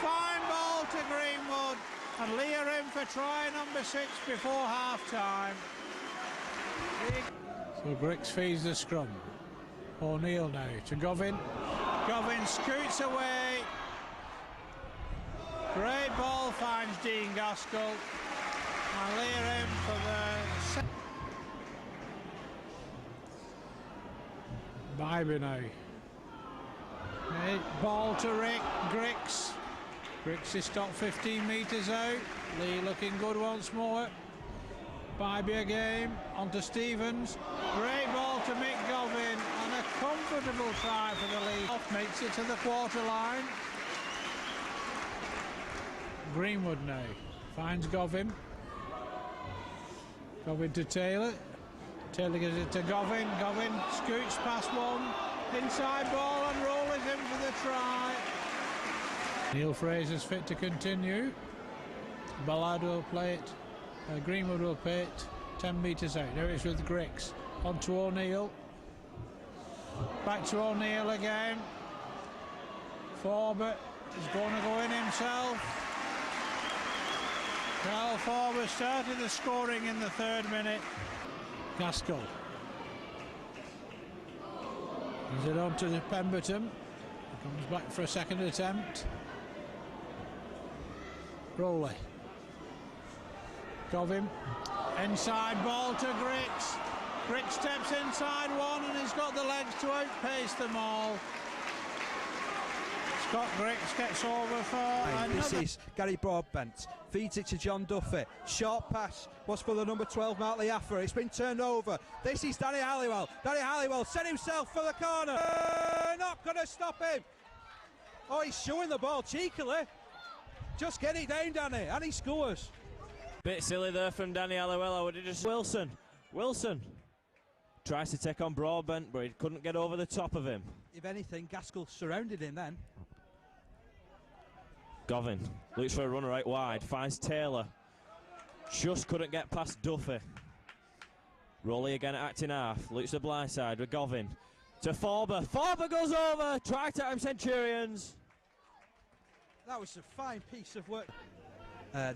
Fine ball to Greenwood. And Leigh are in for try number 6 before half-time. So Griggs feeds the scrum. O'Neill now to Govin. Govin scoots away. Great ball finds Dean Gaskell. And Leigh are in for the... Bybee now. Ball to Griggs. Griggs is stopped 15 metres out. Leigh looking good once more. Bybee again, onto Stevens. Great ball to Mick Govin, and a comfortable try for the Leigh. Makes it to the quarter line. Greenwood now finds Govin. Govin to Taylor. Taylor gives it to Govin. Govin scoots past one. Inside ball and rollers in for the try. Neil Fraser's fit to continue. Ballard will play it. Greenwood will play it 10 metres out. There it is with Griggs. On to O'Neill. Back to O'Neill again. Forbert is going to go in himself. Carl Forbert started the scoring in the 3rd minute. Gaskell. Is it on to Pemberton? He comes back for a second attempt. Rowley. Govin. Inside ball to Griggs. Griggs steps inside one and he's got the legs to outpace them all. Scott Griggs gets over for another. This is Gary Broadbent. Feeds it to John Duffy. Short pass was for the number 12 Mark Liafra. It's been turned over. This is Danny Halliwell. Danny Halliwell set himself for the corner. Not going to stop him. Oh, he's showing the ball cheekily. Just get it down, Danny, and he scores. Bit silly there from Danny Halliwell. I would have just Wilson tries to take on Broadbent, but he couldn't get over the top of him. If anything, Gaskell surrounded him then. Govin looks for a runner out wide, finds Taylor. Just couldn't get past Duffy. Rowley again at acting half, looks the blind side with Govin. To Forber. Forber goes over. Try time Centurions. That was a fine piece of work.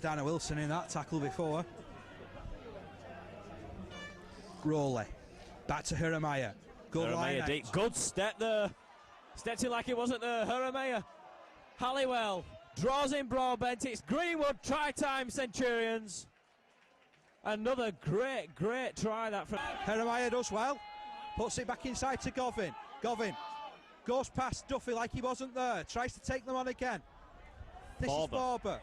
Dana Wilson in that tackle before. Rowley. Back to Jeremiah. Good line out. Deep. Good step there. Stepped in like it wasn't there. Jeremiah. Halliwell draws in Broadbent. It's Greenwood. Try time Centurions. Another great try that from Jeremiah does well. Puts it back inside to Govin. Govin goes past Duffy like he wasn't there. Tries to take them on again. This is Forber.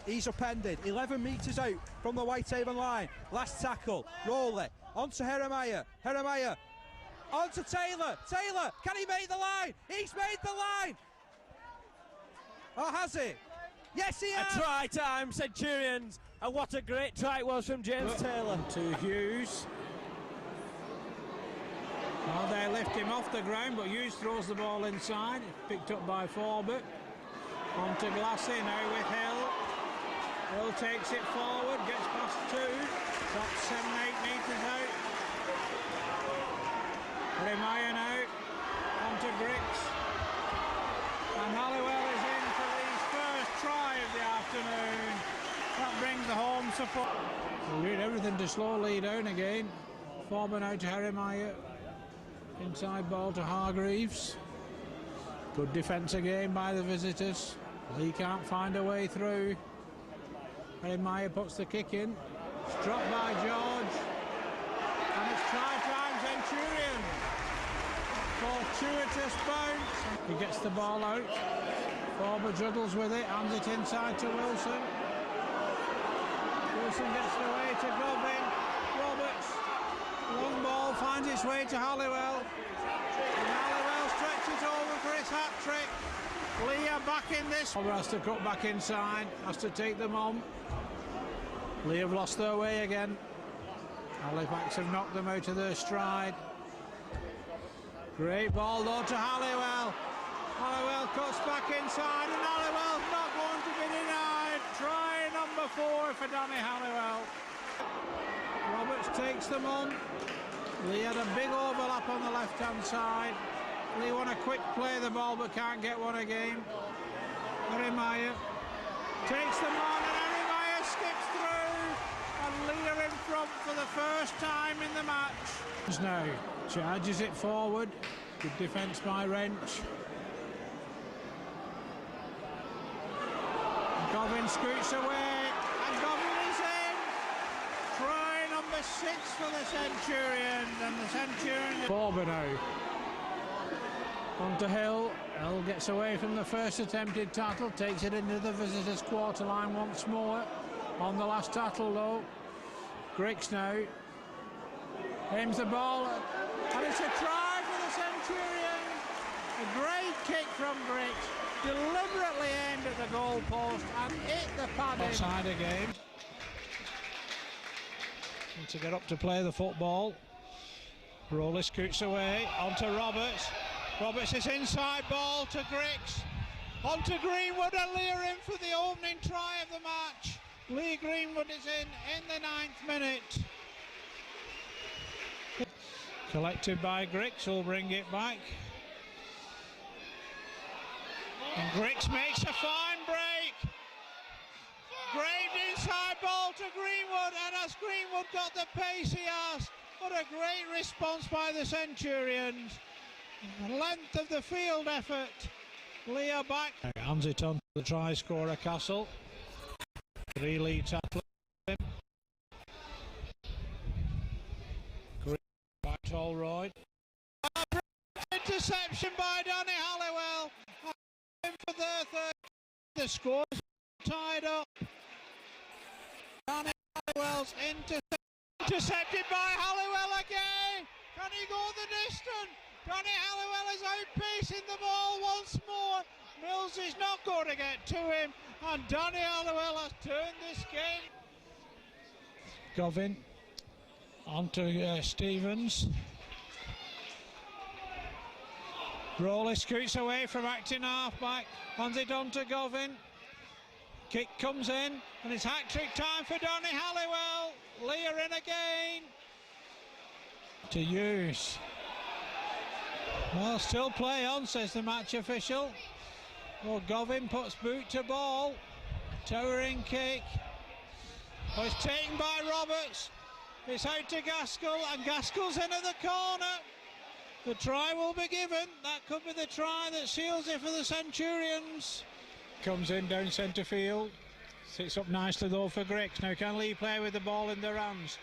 He's upended. 11 metres out from the Whitehaven line. Last tackle. Rowley. On to Jeremiah. Jeremiah. On to Taylor. Taylor. Can he make the line? He's made the line. Or has he? Yes, he has. A try time Centurions. And what a great try it was from James Taylor. To Hughes. Well, they lift him off the ground, but Hughes throws the ball inside. It's picked up by Forbert. On to Glassy now with Hill. Hill takes it forward, gets past 2. Drops 7-8 metres out. Jeremiah now. On to Griggs. And Halliwell is in for his first try of the afternoon. That brings the home support. We'll read everything to slow Leigh down again. Forbert now to Jeremiah. Inside ball to Hargreaves. Good defence again by the visitors. Leigh can't find a way through. Jeremiah puts the kick in. It's dropped by George. And it's try time Centurion. Fortuitous bounce. He gets the ball out. Forber juggles with it, hands it inside to Wilson. Wilson gets it away to Govin. Roberts. Long ball finds its way to Halliwell. And Halliwell stretches over for his hat-trick. Leigh are back in this. Forber has to cut back inside, has to take them on. Leigh have lost their way again. Halifax have knocked them out of their stride. Great ball though to Halliwell. Halliwell cuts back inside and Halliwell's not going to be denied. Try number 4 for Danny Halliwell. Roberts takes them on. Leigh had a big overlap on the left-hand side. Leigh want a quick play the ball but can't get one again. Jeremiah takes them on and Jeremiah skips through. And Leigh are in front for the first time in the match. Now charges it forward. Good defence by Wrench. Govin scoots away and Govin is in. Try number 6 for the Centurions and the Centurions. Forber now. On to Hill. Hill gets away from the first attempted tackle, takes it into the visitors' quarter line once more. On the last tackle though, Griggs now aims the ball, and it's a try for the Centurions. A great kick from Griggs, deliberately aimed at the goal post and hit the padding. Offside again. Need to get up to play the football. Rowley scoots away, onto Roberts. Roberts is inside ball to Griggs. On to Greenwood, and Leigh in for the opening try of the match. Leigh Greenwood is in the 9th minute. Collected by Griggs, who'll bring it back. And Griggs makes a fine break. Graved inside ball to Greenwood, and as Greenwood got the pace he has, what a great response by the Centurions. The length of the field effort. Leigh back. Hands it on to the try scorer Castle. 3 Leigh tackling him. Green back to Allroyd. Interception by Danny Halliwell. For their third. The score's tied up. Danny Halliwell's intercepted by Halliwell again. Can he go the distance? Danny Halliwell is outpacing the ball once more. Mills is not going to get to him, and Danny Halliwell has turned this game. Govin onto Stevens. Rowley scoots away from acting half-back, hands it on to Govin. Kick comes in, and it's hat-trick time for Danny Halliwell. Leigh in again. To use. Well, still play on, says the match official. Well, Govin puts boot to ball. Towering kick. Oh, it's taken by Roberts. It's out to Gaskell, and Gaskell's into the corner. The try will be given. That could be the try that seals it for the Centurions. Comes in down centre field. Sits up nicely though for Griggs. Now can Leigh play with the ball in their hands?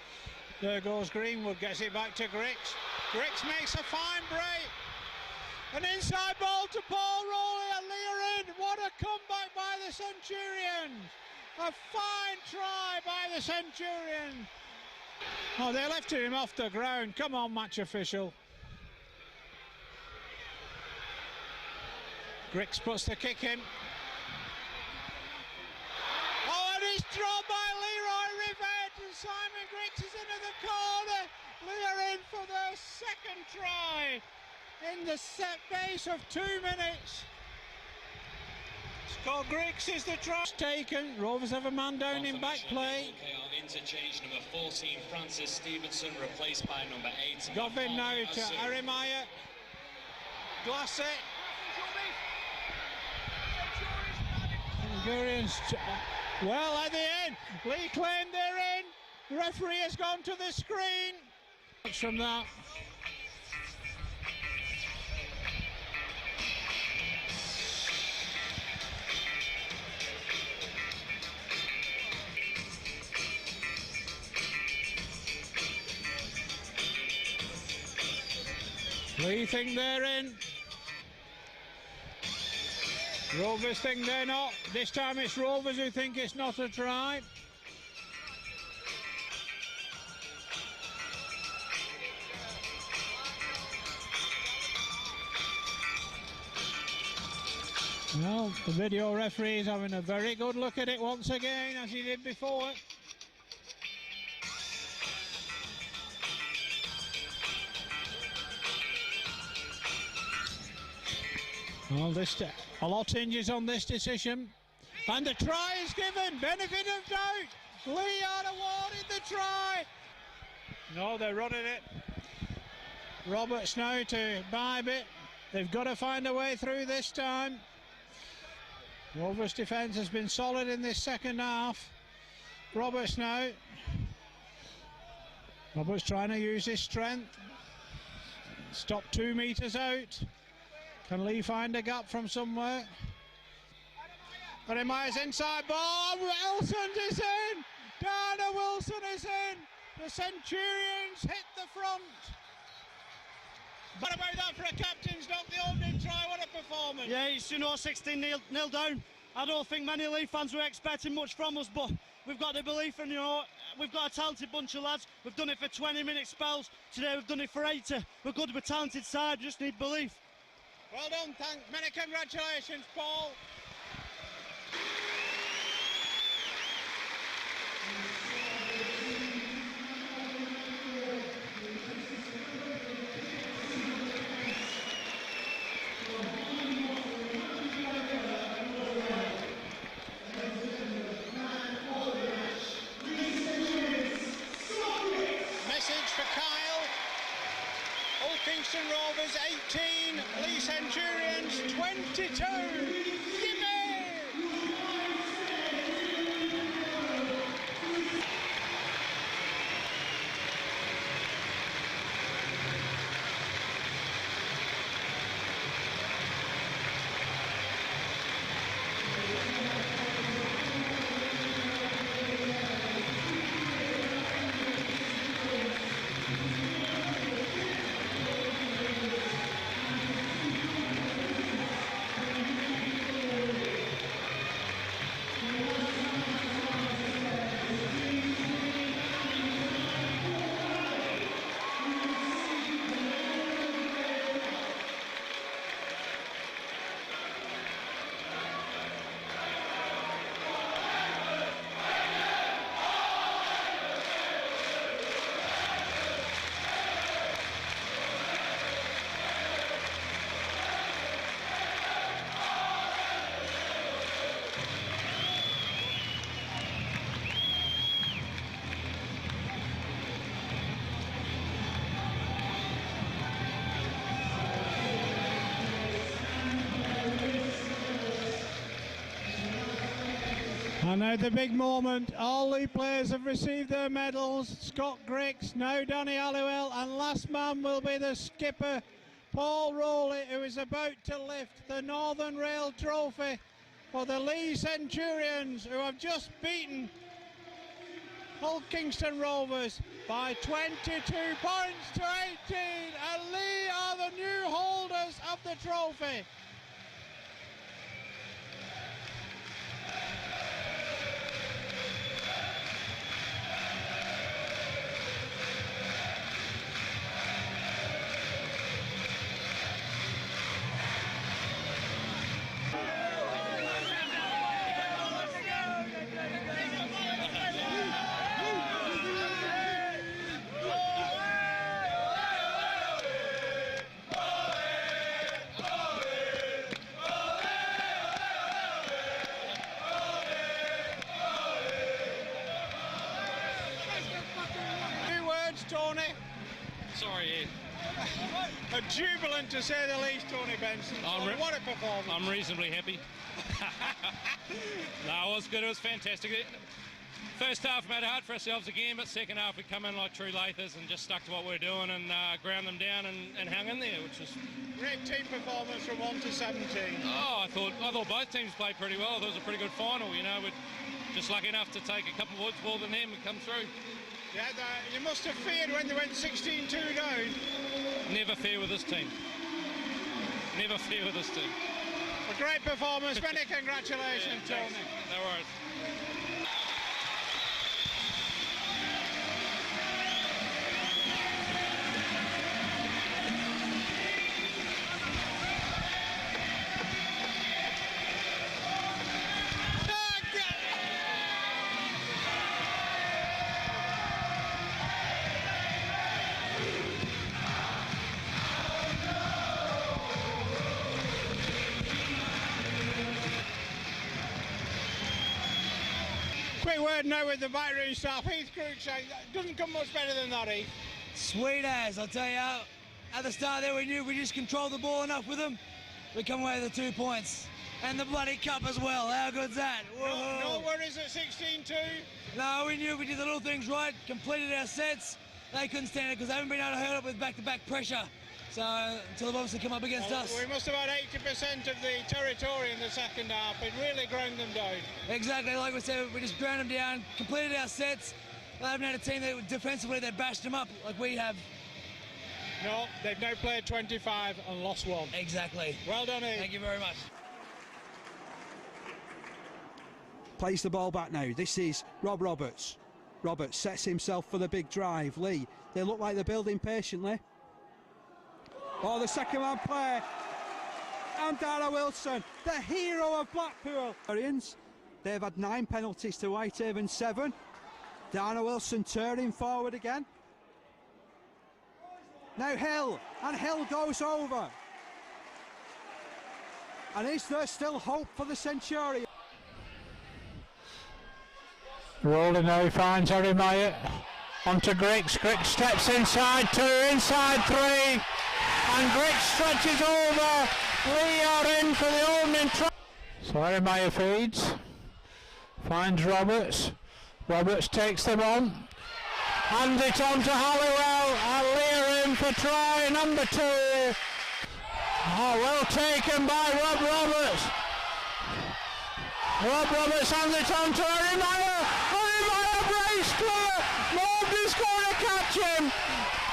There goes Greenwood, gets it back to Griggs. Griggs makes a fine break. An inside ball to Paul Rowley, and Leigh in. What a comeback by the Centurions. A fine try by the Centurions. Oh, they lifted him off the ground. Come on, match official. Griggs puts the kick in. Oh, and it's dropped by Leroy Rivett, and Simon Griggs is into the corner. Leigh in for their second try in the set base of 2 minutes. Scott Griggs is the try taken. Rovers have a man down in back play. Interchange number 14, Francis Stevenson, replaced by number 8. Govin now to Arimaya. Glassett. Hungarians. Well, at the end, Leigh claimed they're in. The referee has gone to the screen. From that. Leigh think they're in. Rovers think they're not. This time it's Rovers who think it's not a try. Well, the video referee is having a very good look at it once again, as he did before. Well, a lot hinges on this decision, and the try is given. Benefit of doubt. Leigh are awarded the try. No, they're running it. Roberts now to Bibe it. They've got to find a way through this time. Rovers' defence has been solid in this second half. Roberts now. Roberts trying to use his strength. Stop 2 metres out. Can Leigh find a gap from somewhere? Arimaya's inside ball. Wilson is in. Dana Wilson is in. The Centurions hit the front. What about that for a captain's knock, the opening try? What a performance! Yeah, it's 16-0 down. I don't think many Leigh fans were expecting much from us, but we've got the belief, and we've got a talented bunch of lads. We've done it for 20-minute spells. Today we've done it for 80. We're good, we're a talented side, just need belief. Well done, thanks. Many congratulations, Paul. Message for Kyle. Old Kingston Rovers 18, Leigh Centurions 22. Yippee! And now the big moment. All the players have received their medals. Scott Griggs, now Danny Halliwell, and last man will be the skipper, Paul Rowley, who is about to lift the Northern Rail Trophy for the Leigh Centurions, who have just beaten Hull Kingston Rovers by 22 points to 18, and Leigh are the new holders of the trophy. Tony. Sorry, A jubilant to say the least, Tony Benson. What a performance. I'm reasonably happy. No, it was good. It was fantastic. First half made it hard for ourselves again, but second half we come in like true Lathers and just stuck to what we're doing and ground them down and hung in there, which was great team performance from 1 to 17. Oh, I thought both teams played pretty well. I thought it was a pretty good final. You know, we're just lucky enough to take a couple of woods more than them and come through. Yeah, you must have feared when they went 16-2 down. Never fear with this team. Never fear with this team. A great performance. Many congratulations, yeah, Tony. No worries. Quick word now with the backroom staff. Heath Cruikshank, doesn't come much better than that, Heath. Sweet as, I'll tell you. At the start there we knew we just controlled the ball enough with them. We come away with the 2 points. And the bloody cup as well. How good's that? No worries at 16-2. No, we knew we did the little things right, completed our sets. They couldn't stand it because they haven't been able to hold up with back-to-back pressure. So, until they've obviously come up against us. We must have had 80% of the territory in the second half. It really ground them down. Exactly, like we said, we just ground them down, completed our sets. They haven't had a team that defensively that bashed them up like we have. No, they've now played 25 and lost 1. Exactly. Well done, Ian. Thank you very much. Plays the ball back now. This is Rob Roberts. Roberts sets himself for the big drive. Leigh, they look like they're building patiently. Oh, the second man play. And Dara Wilson, the hero of Blackpool. They've had 9 penalties to Whitehaven 7. Dara Wilson turning forward again. Now Hill, and Hill goes over. And is there still hope for the Centurions? Rowley now finds Harry Myatt. Onto Griggs. Griggs steps inside 2, inside 3. And Griggs stretches over. Leigh are in for the opening try. So Harry Myatt feeds. Finds Roberts. Roberts takes them on. Hands it on to Halliwell. And Leigh are in for try number 2. Oh, well taken by Rob Roberts. Rob Roberts hands it on to Harry Myatt. Harry Myatt brace clear. Nobody's going to catch him.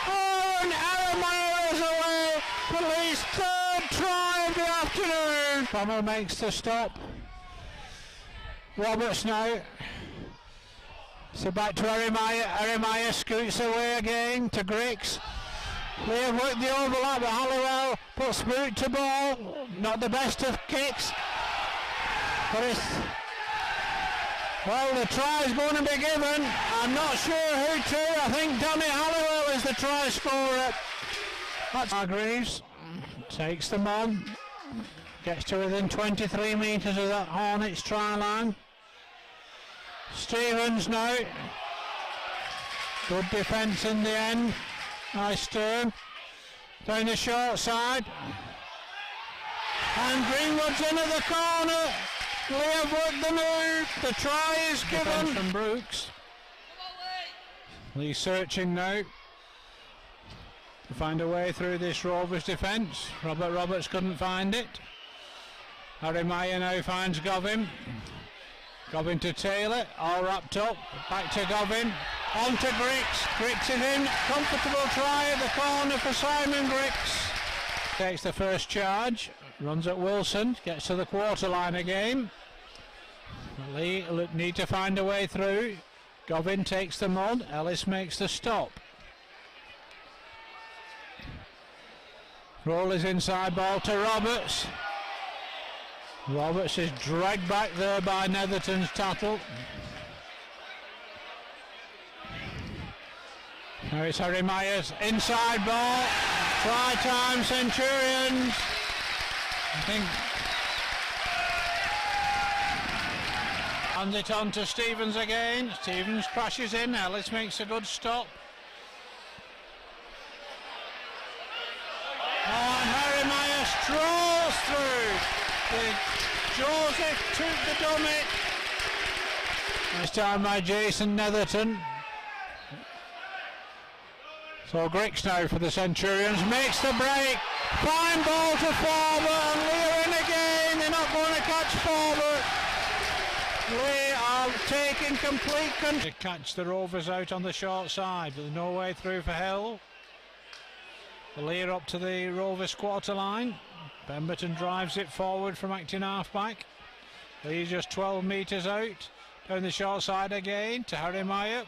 Oh, and Harry Myatt is away for Leigh's 3rd try of the afternoon. Cromwell makes the stop. Roberts now. So back to Harry Myatt. Harry Myatt scoots away again to Griggs. Leigh have worked the overlap, but Halliwell puts boot to ball. Not the best of kicks. But it's, well, the try is going to be given. I'm not sure who to. I think Danny Halliwell is the try scorer. That's Hargreaves. Takes them on. Gets to within 23 metres of that Hornets try line. Stevens now. Good defence in the end. Nice turn. Down the short side. And Greenwood's in at the corner. Leigh have worked the move. The try is given. From Brooks. Leigh searching now to find a way through this Rovers defence. Robert Roberts couldn't find it. Harry Myatt now finds Govin. Govin to Taylor, all wrapped up. Back to Govin. On to Griggs. Griggs is in. Comfortable try at the corner for Simon Griggs. Takes the first charge. Runs at Wilson. Gets to the quarter line again. Leigh need to find a way through. Govin takes them on. Ellis makes the stop. Rowley's inside ball to Roberts. Roberts is dragged back there by Netherton's tackle. Now it's Harry Myatt, inside ball. Try time, Centurions. I think. Hands it on to Stevens again. Stevens crashes in. Ellis makes a good stop. Oh, and Harry Myatt strolls through. Joseph took the dummy. This time by Jason Netherton. So Griggs now for the Centurions. Makes the break. Fine ball to Forber, and Leigh are in again. They're not going to catch Forber. Leigh are taking complete control. To catch the Rovers out on the short side, but there's no way through for Hill. Leigh are up to the Rovers quarter line. Pemberton drives it forward from acting half-back. Leigh just 12 metres out. Down the short side again to Harry Myatt.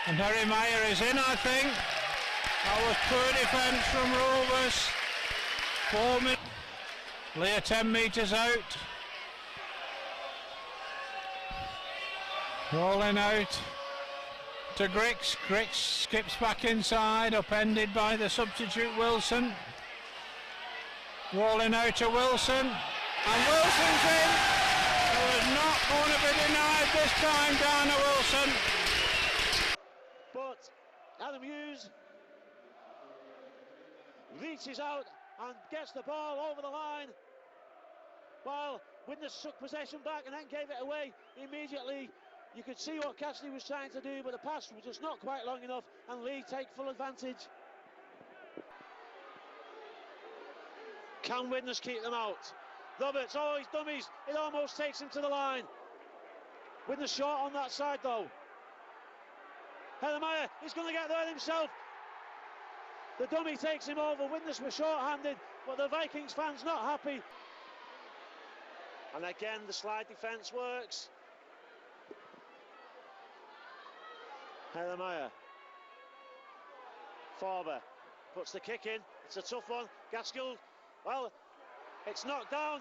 And Harry Myatt is in, I think. That was poor defence from Rovers. 4 minutes. Leigh 10 metres out. Rolling out to Griggs. Griggs skips back inside, upended by the substitute Wilson. Rolling out to Wilson. And Wilson's in. It was not going to be denied this time, Dana Wilson. But Adam Hughes reaches out and gets the ball over the line, while Widnes took possession back and then gave it away immediately. You could see what Cashley was trying to do, but the pass was just not quite long enough, and Leigh take full advantage. Can Widnes keep them out? Roberts, oh, he's dummies. It almost takes him to the line. Widnes short on that side, though. Harry Myatt, he's going to get there himself. The dummy takes him over. Widnes were short-handed, but the Vikings fans not happy. And again, the slide defence works. Herremeier. Forber puts the kick in. It's a tough one. Gaskell, well, it's knocked down.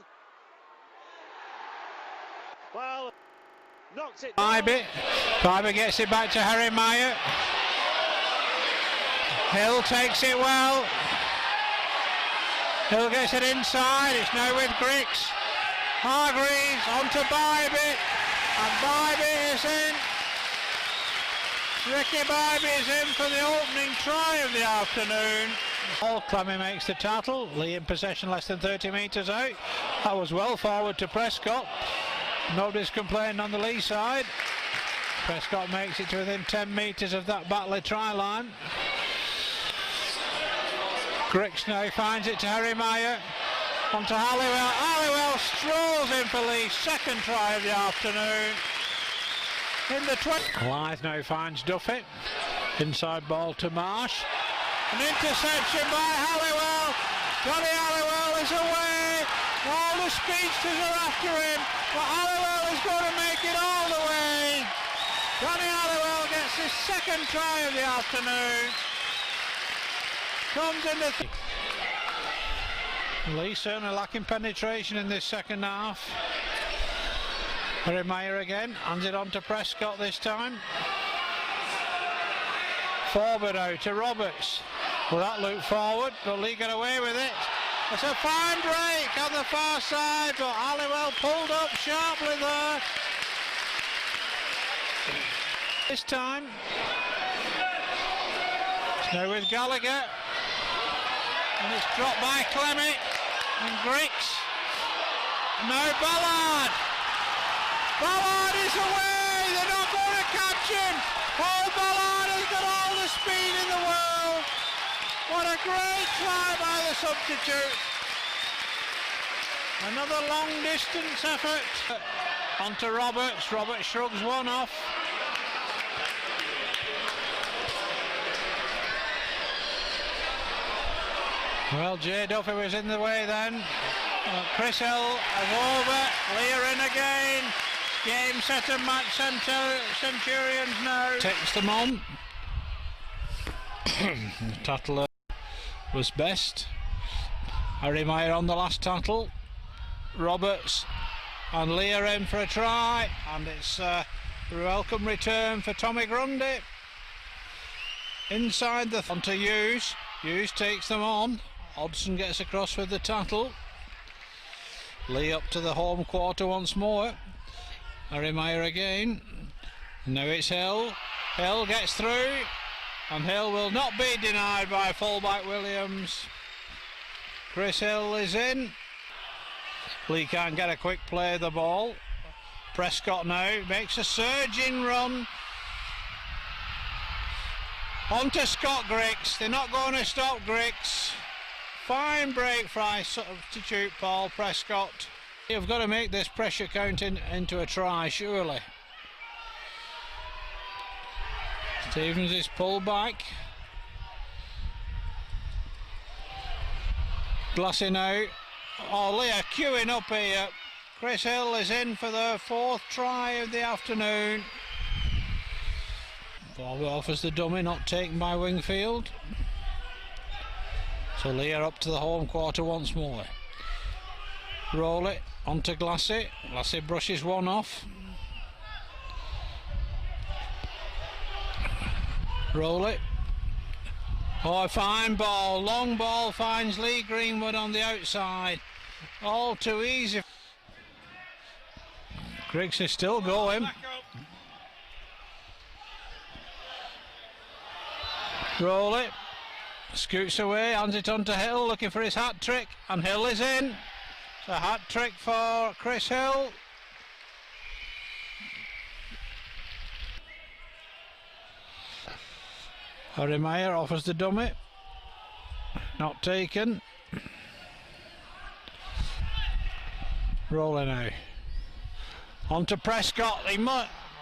Well, knocked it down. Fiber gets it back to Herremeier. Hill takes it well. Hill gets it inside. It's now with Griggs. Hargreaves onto Bybee. And Bybee is in. Ricky Bybee is in for the opening try of the afternoon. Clemmy makes the tackle. Leigh in possession less than 30 metres out. That was well forward to Prescott. Nobody's complaining on the Leigh side. Prescott makes it to within 10 metres of that Batley try line. Griggs now finds it to Herremeier. Onto Halliwell. Halliwell strolls in for Leigh's second try of the afternoon. In the 20. Blythe now finds Duffy. Inside ball to Marsh. An interception by Halliwell. Johnny Halliwell is away. All the speedsters are after him, but Halliwell is going to make it all the way. Johnny Halliwell gets his second try of the afternoon. Comes in the Leigh certainly lacking penetration in this second half. Herremeier again, hands it on to Prescott this time. Forward out to Roberts. Will that loop forward? Will Leigh get away with it? It's a fine break on the far side, but Halliwell pulled up sharply there. This time. It's now with Gallagher. And it's dropped by Clemmy and Griggs. Now Ballard. Ballard is away. They're not going to catch him. Paul Ballard has got all the speed in the world. What a great try by the substitute. Another long distance effort. On to Roberts. Roberts shrugs one off. Well, Jay Duffy was in the way then. Chris Hill is over. Leigh are in again. Game, set and match. Centurions now. Takes them on. Tattler was best. Herremeier on the last tackle. Roberts and Leigh are in for a try. And it's a welcome return for Tommy Grundy. Inside the... onto Hughes. Hughes takes them on. Hodgson gets across with the tackle. Leigh up to the home quarter once more. Herremeier again. Now it's Hill. Hill gets through. And Hill will not be denied by fullback Williams. Chris Hill is in. Leigh can't get a quick play of the ball. Prescott now makes a surging run. On to Scott Griggs. They're not going to stop Griggs. Fine break fry substitute Paul Prescott. You've got to make this pressure count into a try, surely. Stevens is pulled back. Glassy now. Oh, Leigh are queuing up here. Chris Hill is in for the fourth try of the afternoon. Forward offers the dummy, not taken by Wingfield. So Leigh are up to the home quarter once more. Roll it onto Glassy. Glassy brushes one off. Roll it. Oh, a fine ball. Long ball finds Leigh Greenwood on the outside. All too easy. Griggs is still going. Roll it. Scoots away, hands it on to Hill, looking for his hat trick, and Hill is in. It's a hat trick for Chris Hill. Herremeier offers the dummy. Not taken. Rolling now. On to Prescott.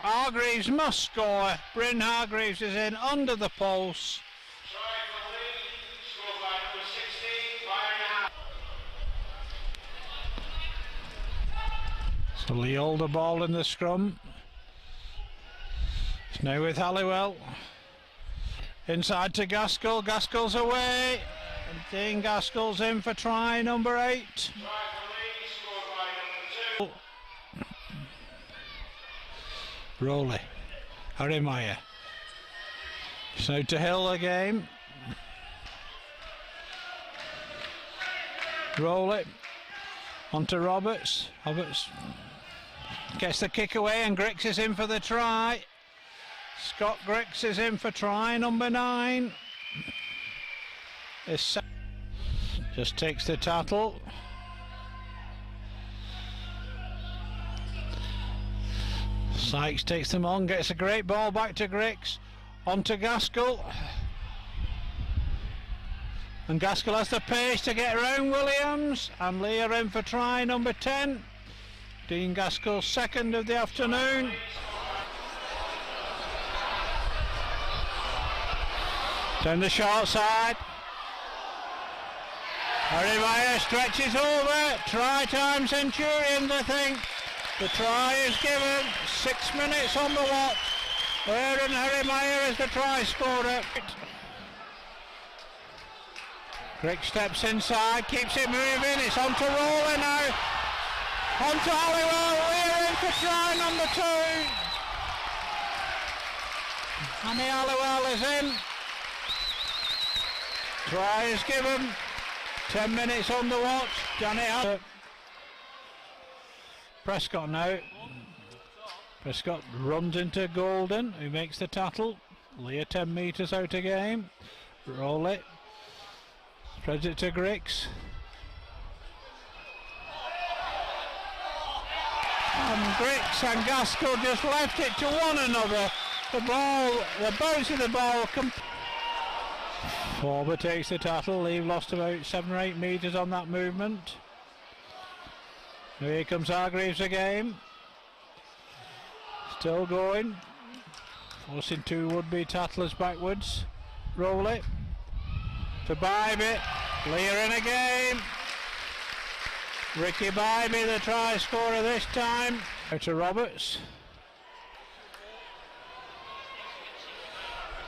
Hargreaves must score. Bryn Hargreaves is in under the post. So Leigh hold the ball in the scrum. It's now with Halliwell. Inside to Gaskell. Gaskell's away. And Dean Gaskell's in for try number 8. Rowley. Harry Meyer. So to Hill again. Rowley. On to Roberts. Roberts gets the kick away and Griggs is in for the try. Scott Griggs is in for try number 9. Just takes the tattle. Sykes takes them on, gets a great ball back to Griggs. On to Gaskell. And Gaskell has the pace to get around Williams. And Leigh are in for try number 10. Dean Gaskell's second of the afternoon. Down the short side. Harry Meyer stretches over. Try time Centurions, I think. The try is given. 6 minutes on the watch. Aaron Harry Meyer is the try scorer. Griggs steps inside, keeps it moving. It's on to Rowley now. On to Halliwell. We're in for try number 2. Annie Halliwell is in. Try is given. 10 minutes on the watch. Danny Halliwell. Prescott now. Prescott runs into Golden, who makes the tattle. Leigh 10 metres out of game. Rowley spreads it to Griggs. And Griggs and Gaskell just left it to one another. The bounce of the ball. Forber takes the tattle. Leigh lost about 7 or 8 metres on that movement. Here comes Hargreaves again. Still going. Forcing 2 would-be tattlers backwards. Rowley. To Bybee. Leigh are in again. Ricky Bybee, the try scorer this time. Out to Roberts.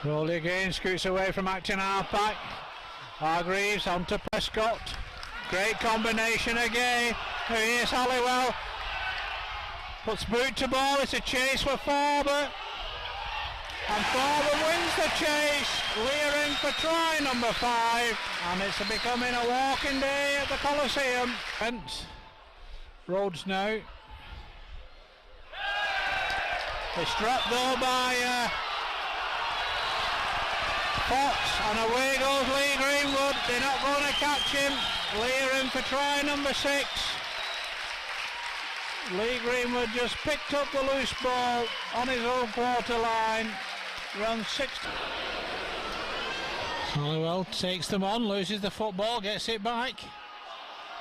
Rowley again, scoots away from acting half-back. Hargreaves on to Prescott. Great combination again. Here's Halliwell. Puts boot to ball, it's a chase for Forber. And Forber wins the chase. Leigh are in for try number 5. And it's becoming a walking day at the Coliseum. And Rhodes now. It's dropped though by Fox, and away goes Leigh Greenwood. They're not going to catch him. Leigh are in for try number 6. Leigh Greenwood just picked up the loose ball on his own quarter line. Runs 60. Halliwell takes them on, loses the football, gets it back.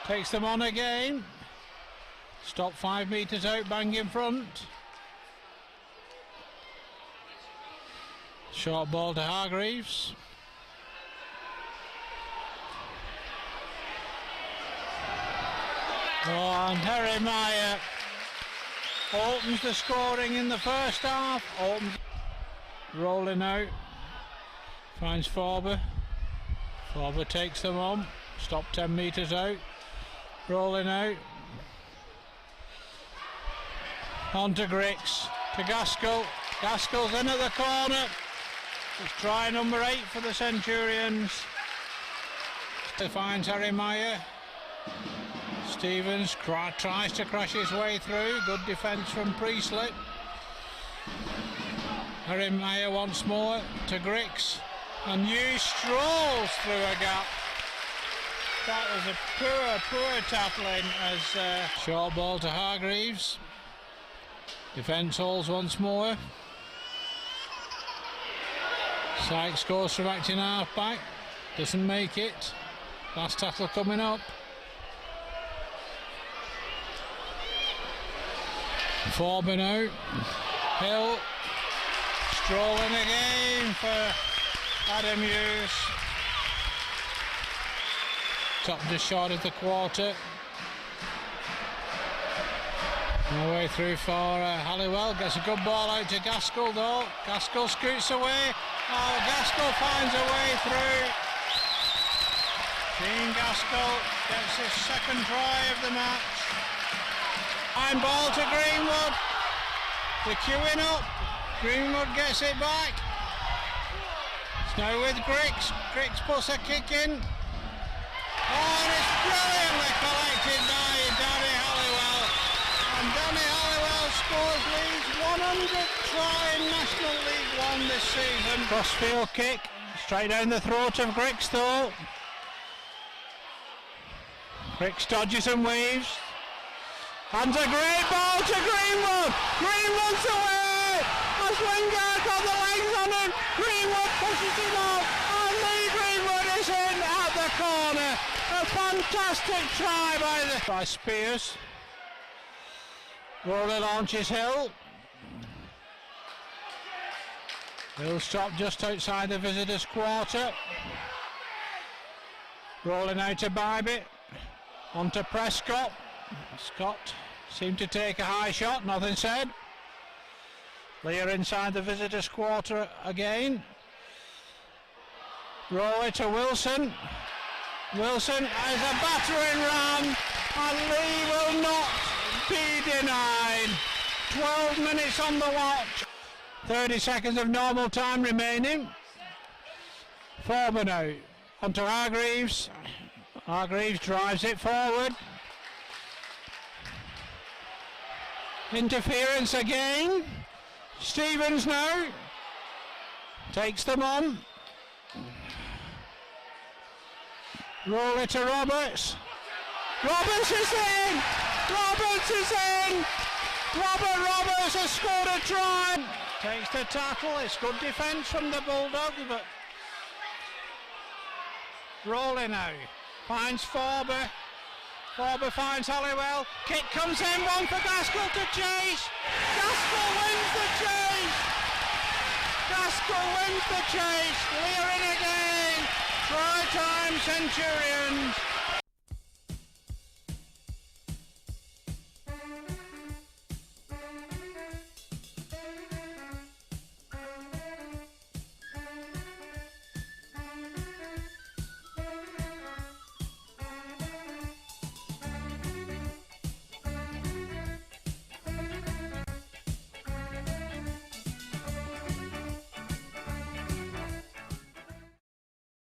Takes them on again. Stop 5 metres out, bang in front. Short ball to Hargreaves. Oh, and Harry Meyer opens the scoring in the first half. Rolling out. Finds Forber. Forber takes them on. Stop 10 metres out. Rolling out. On to Griggs. To Gaskell. Gaskell's in at the corner. It's try number 8 for the Centurions. Finds Harry Meyer. Stevens tries to crash his way through. Good defence from Priestley. Harry Meyer once more to Griggs. And Hughes strolls through a gap. That was a poor tackling as short ball to Hargreaves. Defence holds once more. Sykes goes from acting half-back. Doesn't make it. Last tackle coming up. Forber now. Hill. Strolling again for Adam Hughes. Top just short of the quarter. No way through for Halliwell. Gets a good ball out to Gaskell though. Gaskell scoots away. Oh, Gaskell finds a way through. Gene Gaskell gets his second try of the match. Fine ball to Greenwood. The queuing up. Greenwood gets it back. It's now with Griggs. Griggs puts a kick in. Oh, and it's brilliantly collected by Danny Halliwell. And Danny Halliwell scores Leeds' 100th try in National League One this season. Crossfield kick. Straight down the throat of Griggs though. Griggs dodges and weaves. Hands a great ball to Greenwood. Greenwood's away. As Wingard got the legs on him. Greenwood pushes him off. And Lee Greenwood is in at the corner. A fantastic try by Spears. Rowley launches Hill. Hill stopped just outside the visitors' quarter. Rolling out to Bybee. On to Prescott. Scott seemed to take a high shot, nothing said. Leigh inside the visitors' quarter again. Rowley to Wilson. Wilson has a battering ram, and Leigh will not be denied. 12 minutes on the watch. 30 seconds of normal time remaining. Forward now. Onto Hargreaves. Hargreaves drives it forward. Interference again. Stevens now takes them on. Rowley to Roberts. Roberts is in. Roberts is in. Roberts has scored a try. Takes the tackle. It's good defence from the Bulldogs, but Rowley now finds Forber. Forber finds Halliwell. Kick comes in, one for Gaskell to chase. Gaskell wins the chase. Gaskell wins the chase. Leigh in again. Try time Centurions.